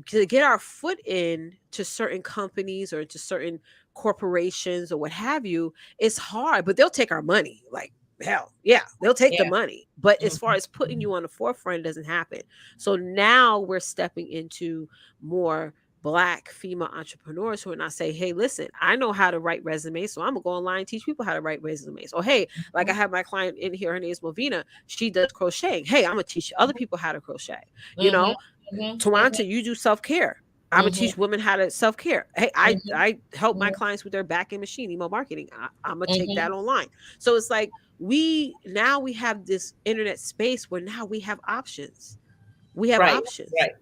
[SPEAKER 3] to get our foot in to certain companies or to certain corporations or what have you, it's hard, but they'll take our money. Like, hell, yeah, they'll take the
[SPEAKER 2] Yeah.
[SPEAKER 3] money. But as far
[SPEAKER 2] Hmm.
[SPEAKER 3] as putting you on the forefront, it doesn't happen. So now we're stepping into more Black female entrepreneurs who are not say, hey, listen, I know how to write resumes, so I'm gonna go online and teach people how to write resumes. Or hey, like I have my client in here, her name is Movina. She does crocheting. Hey, I'm gonna teach other people how to crochet. You
[SPEAKER 2] Hmm.
[SPEAKER 3] know,
[SPEAKER 2] Hmm.
[SPEAKER 3] Tawanta, you do self-care. I'm gonna
[SPEAKER 2] Hmm.
[SPEAKER 3] teach women how to self-care. Hey, I help my
[SPEAKER 2] Hmm.
[SPEAKER 3] clients with their back-end machine, email marketing. I'm gonna take
[SPEAKER 2] Hmm.
[SPEAKER 3] that online. So it's like we have this internet space where now we have options. We have
[SPEAKER 2] Right.
[SPEAKER 3] options,
[SPEAKER 2] Right.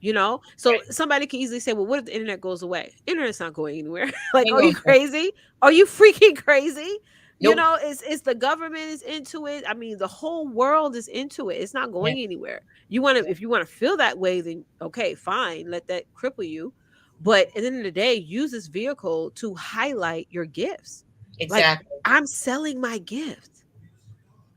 [SPEAKER 3] So
[SPEAKER 2] Right.
[SPEAKER 3] somebody can easily say, well, what if the internet goes away? Internet's not going anywhere. Like,
[SPEAKER 2] Ain't
[SPEAKER 3] are you
[SPEAKER 2] gonna go.
[SPEAKER 3] crazy? Are you freaking crazy?
[SPEAKER 2] Nope.
[SPEAKER 3] It's the government is into it. I mean, the whole world is into it. It's not
[SPEAKER 2] Yeah.
[SPEAKER 3] going anywhere. If you want to feel that way, then okay, fine. Let that cripple you. But at the end of the day, use this vehicle to highlight your gifts. Like,
[SPEAKER 2] Exactly.
[SPEAKER 3] I'm selling my gift.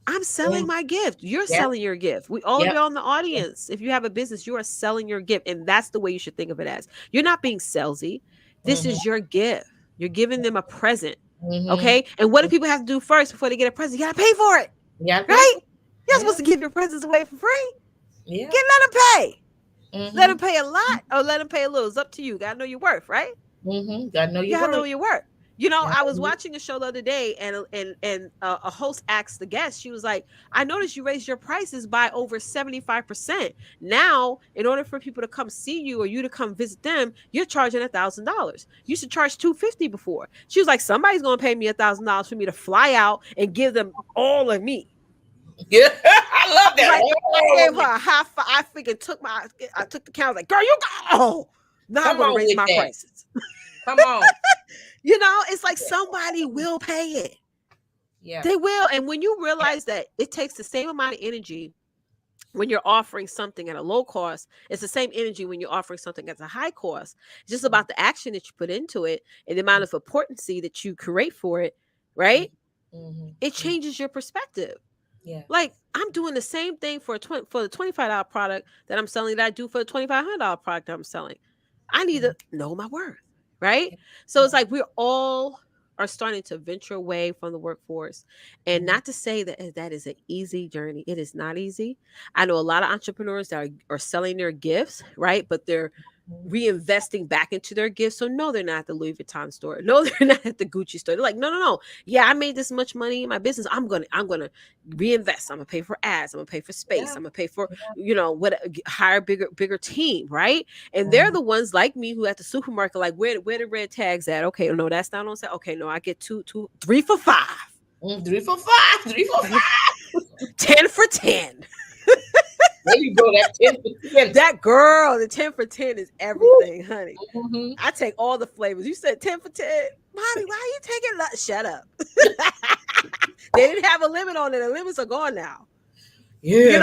[SPEAKER 3] I'm
[SPEAKER 2] Yeah.
[SPEAKER 3] selling my gift. You're
[SPEAKER 2] Yeah.
[SPEAKER 3] selling your gift. All of
[SPEAKER 2] Yep.
[SPEAKER 3] y'all in the audience, if you have a business, you are selling your gift. And that's the way you should think of it as. You're not being salesy. This is
[SPEAKER 2] Hmm.
[SPEAKER 3] your gift. You're giving them a present.
[SPEAKER 2] Hmm.
[SPEAKER 3] Okay. And what do people have to do first before they get a present? You got to pay for it.
[SPEAKER 2] You gotta pay
[SPEAKER 3] Right?
[SPEAKER 2] for it.
[SPEAKER 3] You're not supposed
[SPEAKER 2] Yeah.
[SPEAKER 3] to give your presents away for free.
[SPEAKER 2] Yeah.
[SPEAKER 3] Let them pay. Let them
[SPEAKER 2] Hmm.
[SPEAKER 3] pay a lot or let them pay a little. It's up to you. Got to know your worth, right?
[SPEAKER 2] Hmm. Gotta know
[SPEAKER 3] You
[SPEAKER 2] your
[SPEAKER 3] gotta know
[SPEAKER 2] worth.
[SPEAKER 3] your work.
[SPEAKER 2] Gotta
[SPEAKER 3] I was
[SPEAKER 2] know-
[SPEAKER 3] watching a show the other day, and a host asked the guest. She was like, "I noticed you raised your prices by over 75%. Now, in order for people to come see you or you to come visit them, you're charging $1,000. You should charge 250 before." She was like, "Somebody's gonna pay me $1,000 for me to fly out and give them all of me."
[SPEAKER 2] Yeah. I
[SPEAKER 3] I
[SPEAKER 2] love
[SPEAKER 3] was
[SPEAKER 2] that.
[SPEAKER 3] like, I
[SPEAKER 2] Oh,
[SPEAKER 3] gave her a high five. I took the count. Like, girl, you go. Now I'm
[SPEAKER 2] come
[SPEAKER 3] gonna
[SPEAKER 2] on
[SPEAKER 3] raise
[SPEAKER 2] with
[SPEAKER 3] my
[SPEAKER 2] that.
[SPEAKER 3] prices.
[SPEAKER 2] Come on.
[SPEAKER 3] It's like somebody will pay it.
[SPEAKER 2] Yeah.
[SPEAKER 3] They will. And when you
[SPEAKER 2] Yeah.
[SPEAKER 3] realize that it takes the same amount of energy when you're offering something at a low cost, it's the same energy when you're offering something at a high cost. It's just about the action that you put into it and the amount of importancy that you create for it, right?
[SPEAKER 2] Hmm.
[SPEAKER 3] It changes your perspective.
[SPEAKER 2] Yeah.
[SPEAKER 3] Like, I'm doing the same thing for for the $25 product that I'm selling that I do for the $2,500 product that I'm selling. I need to know my worth, right? So
[SPEAKER 2] Yeah.
[SPEAKER 3] it's like we're all are starting to venture away from the workforce. And not to say that that is an easy journey. It is not easy. I know a lot of entrepreneurs that are selling their gifts, right? But they're reinvesting back into their gifts. So no, they're not at the Louis Vuitton store. No, they're not at the Gucci store. They're like, no, no, no. Yeah, I made this much money in my business. I'm gonna reinvest. I'm gonna pay for ads. I'm gonna pay for space.
[SPEAKER 2] Yeah.
[SPEAKER 3] I'm gonna pay for,
[SPEAKER 2] Yeah.
[SPEAKER 3] what, hire bigger team, right? And they're the ones like me who at the supermarket, like, where the red tags at? Okay, no, that's not on sale. Okay, no, I get two, 3 for 5.
[SPEAKER 2] 3 for 5. 3 for 5.
[SPEAKER 3] 10 for 10.
[SPEAKER 2] There you go. That 10 for 10.
[SPEAKER 3] That girl, the 10 for 10 is everything, honey.
[SPEAKER 2] Mhm.
[SPEAKER 3] I take all the flavors. You said 10 for 10. Mommy, why are you taking shut up? They didn't have a limit on it. The limits are gone now.
[SPEAKER 2] Yeah.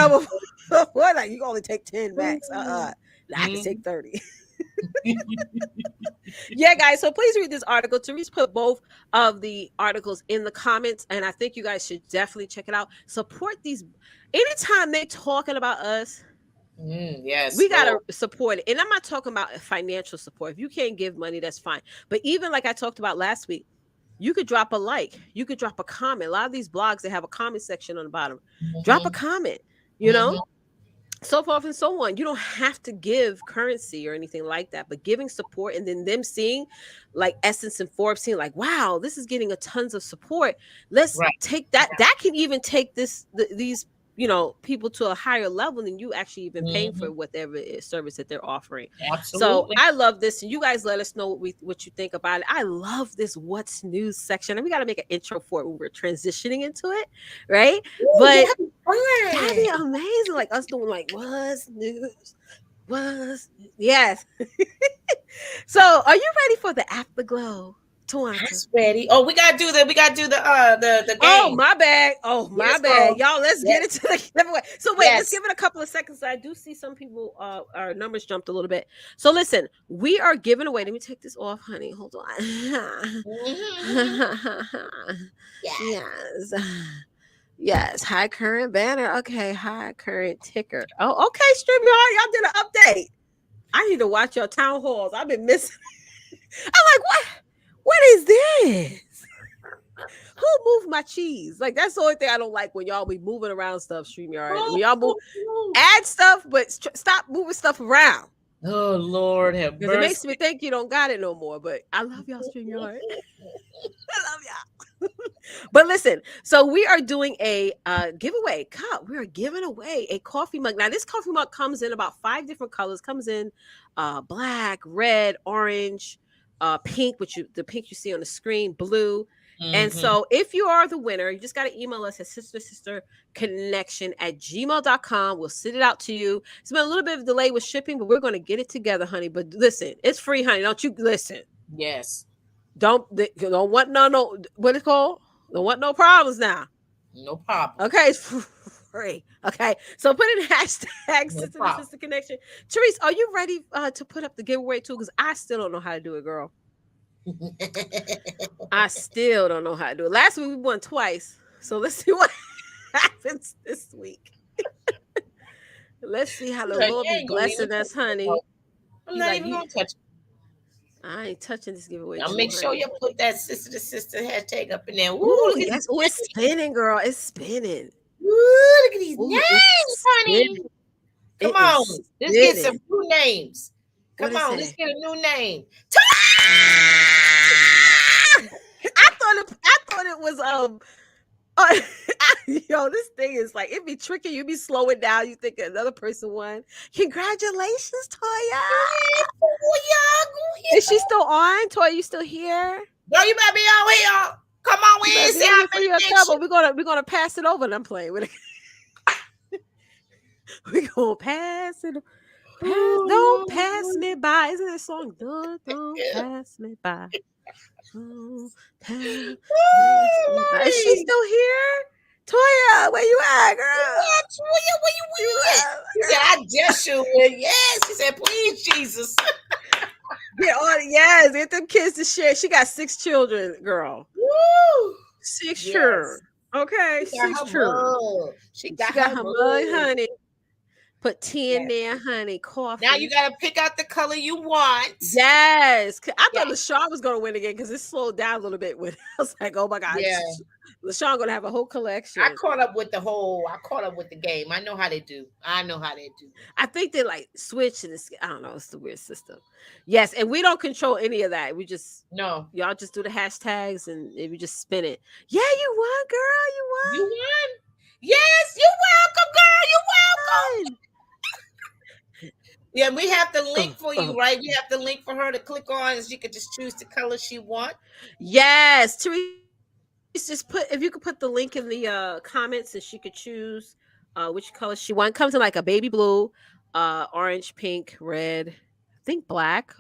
[SPEAKER 3] Before, like, you can only take 10 max. Now I can take 30. Yeah, guys. So please read this article. Therese put both of the articles in the comments, and I think you guys should definitely check it out. Support these. Anytime they're talking about us,
[SPEAKER 2] Yes.
[SPEAKER 3] we gotta support it. And I'm not talking about financial support. If you can't give money, that's fine. But even like I talked about last week, you could drop a like, you could drop a comment. A lot of these blogs, they have a comment section on the bottom. Drop a comment, so forth and so on. You don't have to give currency or anything like that, but giving support, and then them seeing, like Essence and Forbes seeing, like, wow, this is getting a tons of support. Let's take that. That can even take these people to a higher level than you actually even paying for whatever service that they're offering.
[SPEAKER 2] Absolutely.
[SPEAKER 3] So I love this, and you guys let us know what you think about it. I love this what's news section, and we got to make an intro for it when we're transitioning into it, right?
[SPEAKER 2] Ooh,
[SPEAKER 3] but that'd be amazing, like us doing like what's news, yes. So are you ready for the afterglow, Twonta?
[SPEAKER 2] That's ready. Oh, we gotta do the game.
[SPEAKER 3] Oh, my bad. Y'all, let's get into the giveaway. So wait, let's give it a couple of seconds. I do see some people our numbers jumped a little bit. So listen, we are giving away. Let me take this off, honey. Hold on. Yes, high current banner. Okay, high current ticker. Oh, okay, StreamYard, y'all did an update. I need to watch your town halls. I've been missing. I'm like, what is this? Who moved my cheese? Like, that's the only thing I don't like, when y'all be moving around stuff, StreamYard. When y'all move, add stuff, but stop moving stuff around.
[SPEAKER 2] Oh, Lord have mercy.
[SPEAKER 3] It makes me think you don't got it no more, but I love y'all, StreamYard. I love y'all. But listen, so we are doing a giveaway. We are giving away a coffee mug. Now, this coffee mug comes in about 5 different colors. Comes in black, red, orange, pink, the pink you see on the screen, blue. And so if you are the winner, you just got to email us at sisterconnection@gmail.com. We'll send it out to you. It's been a little bit of a delay with shipping, but we're going to get it together, honey. But listen, it's free, honey. Don't you listen?
[SPEAKER 2] Yes.
[SPEAKER 3] Don't want no what it's called? Don't want no problems now.
[SPEAKER 2] No problem.
[SPEAKER 3] Okay, it's free. Okay, so put in hashtag Sister Connection. Therese, are you ready to put up the giveaway too? Because I still don't know how to do it, girl. I still don't know how to do it. Last week we won twice, so let's see what happens this week. Let's see how the Lord be blessing us, honey.
[SPEAKER 2] I'm not even gonna touch it.
[SPEAKER 3] I ain't touching this giveaway.
[SPEAKER 2] Now make sure you put that sister to sister hashtag up in there.
[SPEAKER 3] Ooh, yes. Oh, it's spinning, girl. It's spinning.
[SPEAKER 2] Ooh, look at these names, honey. Come on, let's get some new names. Come on, let's get a new name.
[SPEAKER 3] I thought it was yo, this thing is like, it be tricky. You be slowing down. You think another person won. Congratulations, Toya. Is she still on? Toya, you still here?
[SPEAKER 2] No, you better be on here. Come on, we ain't see how many
[SPEAKER 3] trouble. We're gonna pass it over. And I'm playing with it. We're gonna pass it. Don't pass me by. Isn't that song? Don't pass me by. Is she still here? Toya, where you at, girl?
[SPEAKER 2] Yeah, Toya, where you at? She said, I just you with. Yes. She said, please, Jesus.
[SPEAKER 3] Get them kids to share. She got 6 children, girl.
[SPEAKER 2] Woo!
[SPEAKER 3] 6 sure. Okay, 6 sure.
[SPEAKER 2] She got her mug,
[SPEAKER 3] honey. Put tea in
[SPEAKER 2] Yes.
[SPEAKER 3] there, honey.
[SPEAKER 2] Now you
[SPEAKER 3] Coffee.
[SPEAKER 2] got to pick out the color you want.
[SPEAKER 3] Yes. I
[SPEAKER 2] Yeah.
[SPEAKER 3] thought LaShawn was going to win again because it slowed down a little bit. When I was like, oh my God,
[SPEAKER 2] Yeah.
[SPEAKER 3] LaShawn going to have a whole
[SPEAKER 2] I
[SPEAKER 3] collection.
[SPEAKER 2] caught up with the whole. I caught up with the game. I know how they do. I know how they do.
[SPEAKER 3] I think they like switch and it's, I don't know. It's the weird system. Yes. And we don't control any of that. We just,
[SPEAKER 2] No,
[SPEAKER 3] y'all just do the hashtags and we just spin it. Yeah, you won, girl. You
[SPEAKER 2] you won. Yes, you're welcome, girl. You're welcome.
[SPEAKER 3] won.
[SPEAKER 2] Yeah, we have the link for
[SPEAKER 3] Uh.
[SPEAKER 2] you, right? We have the link for her to click on, and she could just choose the color she want.
[SPEAKER 3] Yes, Therese, just put if you could put the link in the comments and she could choose which color she wants. Comes in like a baby blue, orange, pink, red, I think black.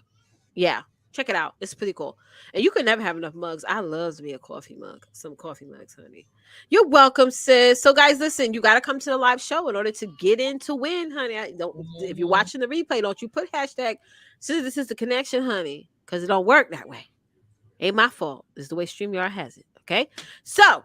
[SPEAKER 3] Yeah, check it out. It's pretty cool. And you could never have enough mugs. I loves me a coffee mug. Some coffee mugs, honey. You're welcome, sis. So, guys, listen, you got to come to the live show in order to get in to win, honey. I don't. If you're
[SPEAKER 2] Mhm.
[SPEAKER 3] watching the replay, don't you put hashtag this is the connection, honey, because it don't work that way. Ain't my fault. It's the way StreamYard has it. Okay. So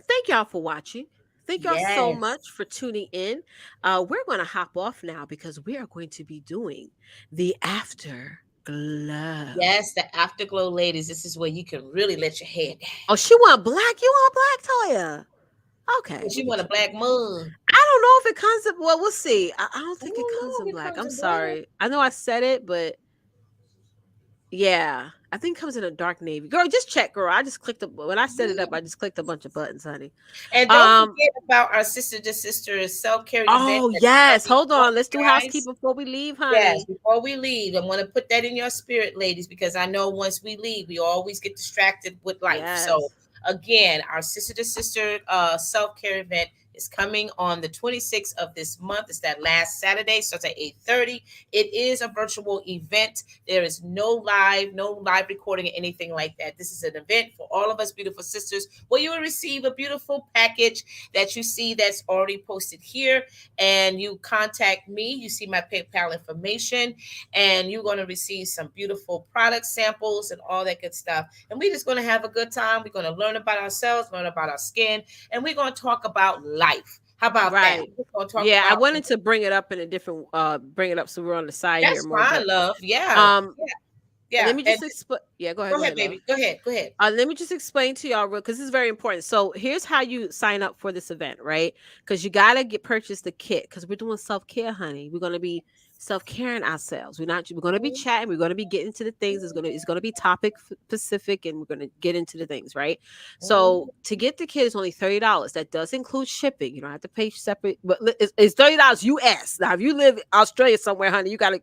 [SPEAKER 3] thank y'all for watching. Thank y'all so
[SPEAKER 2] Yes.
[SPEAKER 3] much for tuning in. We're going to hop off now because we are going to be doing the afterglow.
[SPEAKER 2] Yes, the afterglow ladies. This is where you can really let your hair down.
[SPEAKER 3] Oh, she want black. You want black, Toya? Okay,
[SPEAKER 2] She
[SPEAKER 3] look at
[SPEAKER 2] want a
[SPEAKER 3] you.
[SPEAKER 2] black mug.
[SPEAKER 3] I don't know if it comes in. Well, we'll see. I don't
[SPEAKER 2] I
[SPEAKER 3] think it comes
[SPEAKER 2] don't know
[SPEAKER 3] in
[SPEAKER 2] if it
[SPEAKER 3] black.
[SPEAKER 2] comes
[SPEAKER 3] I'm
[SPEAKER 2] in black.
[SPEAKER 3] sorry. I know I said it, but yeah, I think it comes in a dark navy. Girl, just check, girl. I just clicked when I set it up. I just clicked a bunch of buttons, honey.
[SPEAKER 2] And don't
[SPEAKER 3] Um.
[SPEAKER 2] forget about our sister to sister self care event
[SPEAKER 3] Oh
[SPEAKER 2] that's
[SPEAKER 3] yes.
[SPEAKER 2] coming
[SPEAKER 3] Hold
[SPEAKER 2] up,
[SPEAKER 3] on. Let's do
[SPEAKER 2] guys.
[SPEAKER 3] housekeeping before we leave,
[SPEAKER 2] Yes,
[SPEAKER 3] honey.
[SPEAKER 2] before we leave, I want to put that in your spirit, ladies, because I know once we leave, we always get distracted with life. So,
[SPEAKER 3] Yes.
[SPEAKER 2] again, our sister to sister self care event is coming on the 26th of this month. It's that last Saturday, starts at 8:30. It is a virtual event. There is no live recording or anything like that. This is an event for all of us beautiful sisters where you will receive a beautiful package that you see that's already posted here, and you contact me. You see my PayPal information, and you're going to receive some beautiful product samples and all that good stuff. And we're just going to have a good time. We're going to learn about ourselves, learn about our skin, and we're going to talk about life. How about that?
[SPEAKER 3] Right.
[SPEAKER 2] We're going to talk
[SPEAKER 3] Yeah, I
[SPEAKER 2] about
[SPEAKER 3] wanted to bring it up in a different bring it up so we're on the side here
[SPEAKER 2] that's
[SPEAKER 3] more.
[SPEAKER 2] fine,
[SPEAKER 3] But
[SPEAKER 2] love. Yeah,
[SPEAKER 3] um
[SPEAKER 2] yeah,
[SPEAKER 3] let
[SPEAKER 2] yeah.
[SPEAKER 3] me
[SPEAKER 2] And
[SPEAKER 3] just explain. Yeah,
[SPEAKER 2] go
[SPEAKER 3] go
[SPEAKER 2] ahead,
[SPEAKER 3] ahead, love.
[SPEAKER 2] baby. Go ahead. Go ahead.
[SPEAKER 3] Let me just explain to y'all real because this is very important. So here's how you sign up for this event, right? Because you gotta get purchase the kit because we're doing self care, honey. We're gonna be self caring ourselves. We're gonna be chatting. We're gonna be getting to the things. It's gonna be topic specific, and we're gonna get into the things, right? So
[SPEAKER 2] Mhm.
[SPEAKER 3] to get the kit is only $30. That does include shipping. You don't have to pay separate, but it's $30 US. Now if you live Australia somewhere, honey, you gotta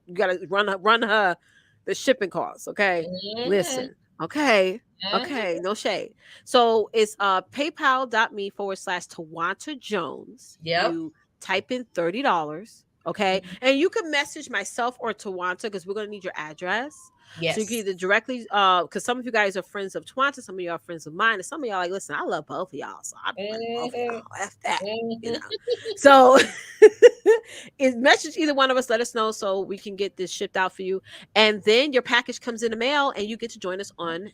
[SPEAKER 3] run her the shipping costs. Okay,
[SPEAKER 2] Mhm.
[SPEAKER 3] listen. Okay.
[SPEAKER 2] Mhm.
[SPEAKER 3] Okay. No shade. So it's paypal.me/ Twonta Jones.
[SPEAKER 2] Yep.
[SPEAKER 3] You type in $30. Okay. And you can message myself or Twonta because we're gonna need your address. So you can
[SPEAKER 2] Yes.
[SPEAKER 3] either directly because some of you guys are friends of Twonta, some of y'all are friends of mine, and some of y'all like, listen, I love both of y'all. So I'm friends with both of
[SPEAKER 2] Mhm.
[SPEAKER 3] y'all. F that, you know.
[SPEAKER 2] Mhm.
[SPEAKER 3] So is message either one of us, let us know so we can get this shipped out for you. And then your package comes in the mail and you get to join us on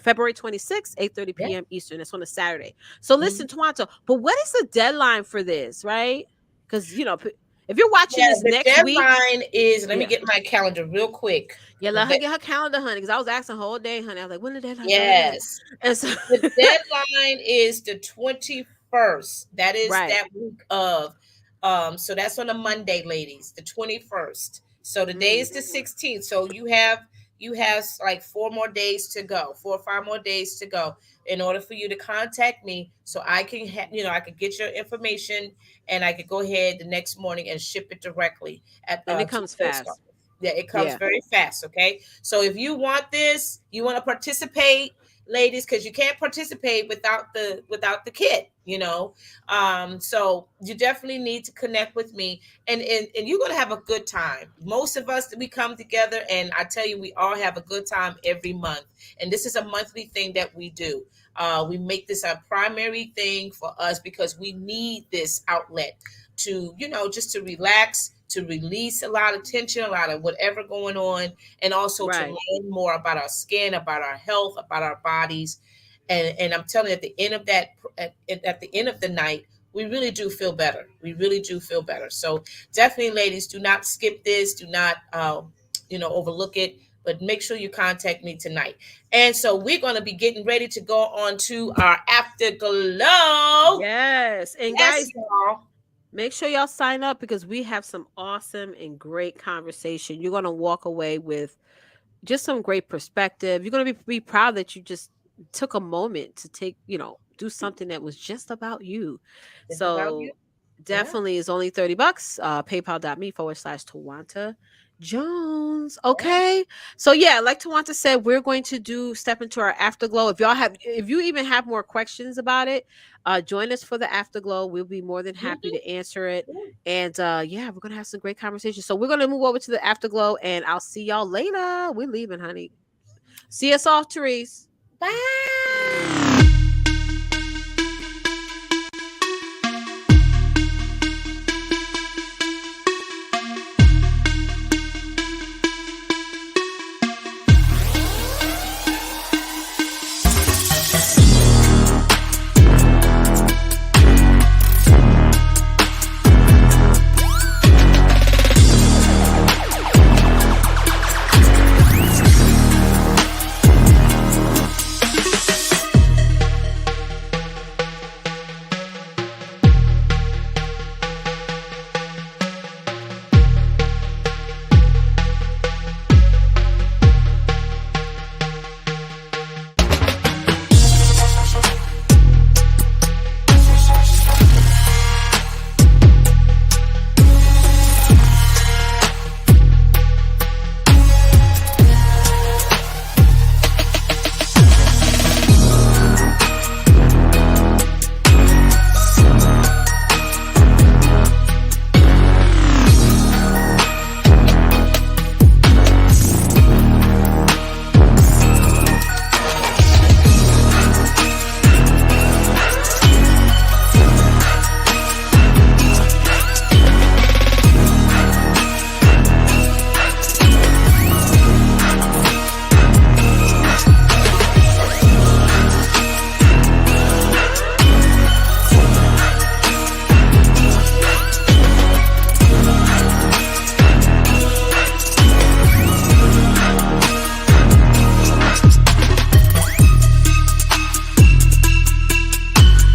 [SPEAKER 3] February 26th, 8:30
[SPEAKER 2] Yeah.
[SPEAKER 3] p.m. Eastern. That's on a Saturday. So
[SPEAKER 2] Mhm.
[SPEAKER 3] listen, Toronto, but what is the deadline for this, right? Because, if you're watching
[SPEAKER 2] Yeah,
[SPEAKER 3] this
[SPEAKER 2] the
[SPEAKER 3] next week,
[SPEAKER 2] deadline is, let me
[SPEAKER 3] yeah.
[SPEAKER 2] get my calendar real quick.
[SPEAKER 3] Yeah,
[SPEAKER 2] The
[SPEAKER 3] let her
[SPEAKER 2] de-
[SPEAKER 3] get her calendar, honey, because I was asking her whole day, honey. I was like, when the deadline? When the deadline?
[SPEAKER 2] yes.
[SPEAKER 3] And so,
[SPEAKER 2] The deadline is the 21st. That is
[SPEAKER 3] right.
[SPEAKER 2] that week of so that's on a Monday, ladies, the 21st. So today is
[SPEAKER 3] Mm,
[SPEAKER 2] the 16th. So you have like 4 more days to go, 4 or 5 more days to go in order for you to contact me so I can I could get your information and I could go ahead the next morning and ship it directly at
[SPEAKER 3] and it
[SPEAKER 2] to the
[SPEAKER 3] comes
[SPEAKER 2] post
[SPEAKER 3] fast.
[SPEAKER 2] office. Yeah, it comes
[SPEAKER 3] Yeah,
[SPEAKER 2] very fast. Okay, so if you want this, you want to participate, ladies, because you can't participate without the kit, so you definitely need to connect with me, and you're going to have a good time. Most of us, we come together, and I tell you, we all have a good time every month, and this is a monthly thing that we do. We make this our primary thing for us because we need this outlet to, just to relax, to release a lot of tension, a lot of whatever going on, and also to
[SPEAKER 3] right.
[SPEAKER 2] learn more about our skin, about our health, about our bodies. And I'm telling you, at the end of that, at the end of the night, we really do feel better. We really do feel better. So definitely, ladies, do not skip this. Do not, overlook it. But make sure you contact me tonight. And so we're going to be getting ready to go on to our afterglow.
[SPEAKER 3] Yes. And
[SPEAKER 2] Yes,
[SPEAKER 3] guys,
[SPEAKER 2] y'all.
[SPEAKER 3] make sure y'all sign up because we have some awesome and great conversation. You're going to walk away with just some great perspective. You're going to be proud that you just took a moment to do something that was just about you.
[SPEAKER 2] It's about you.
[SPEAKER 3] So
[SPEAKER 2] Yeah.
[SPEAKER 3] definitely is only $30. PayPal.me/Tawanta Jones.
[SPEAKER 2] Yeah.
[SPEAKER 3] Okay. So yeah, like Tawanta said, we're going to step into our afterglow. If you even have more questions about it, join us for the afterglow. We'll be more than happy to answer it.
[SPEAKER 2] Mhm.
[SPEAKER 3] And yeah, we're gonna have some great conversations. So we're gonna move over to the afterglow, and I'll see y'all later. We're leaving, honey. See us off, Therese.
[SPEAKER 2] Bye.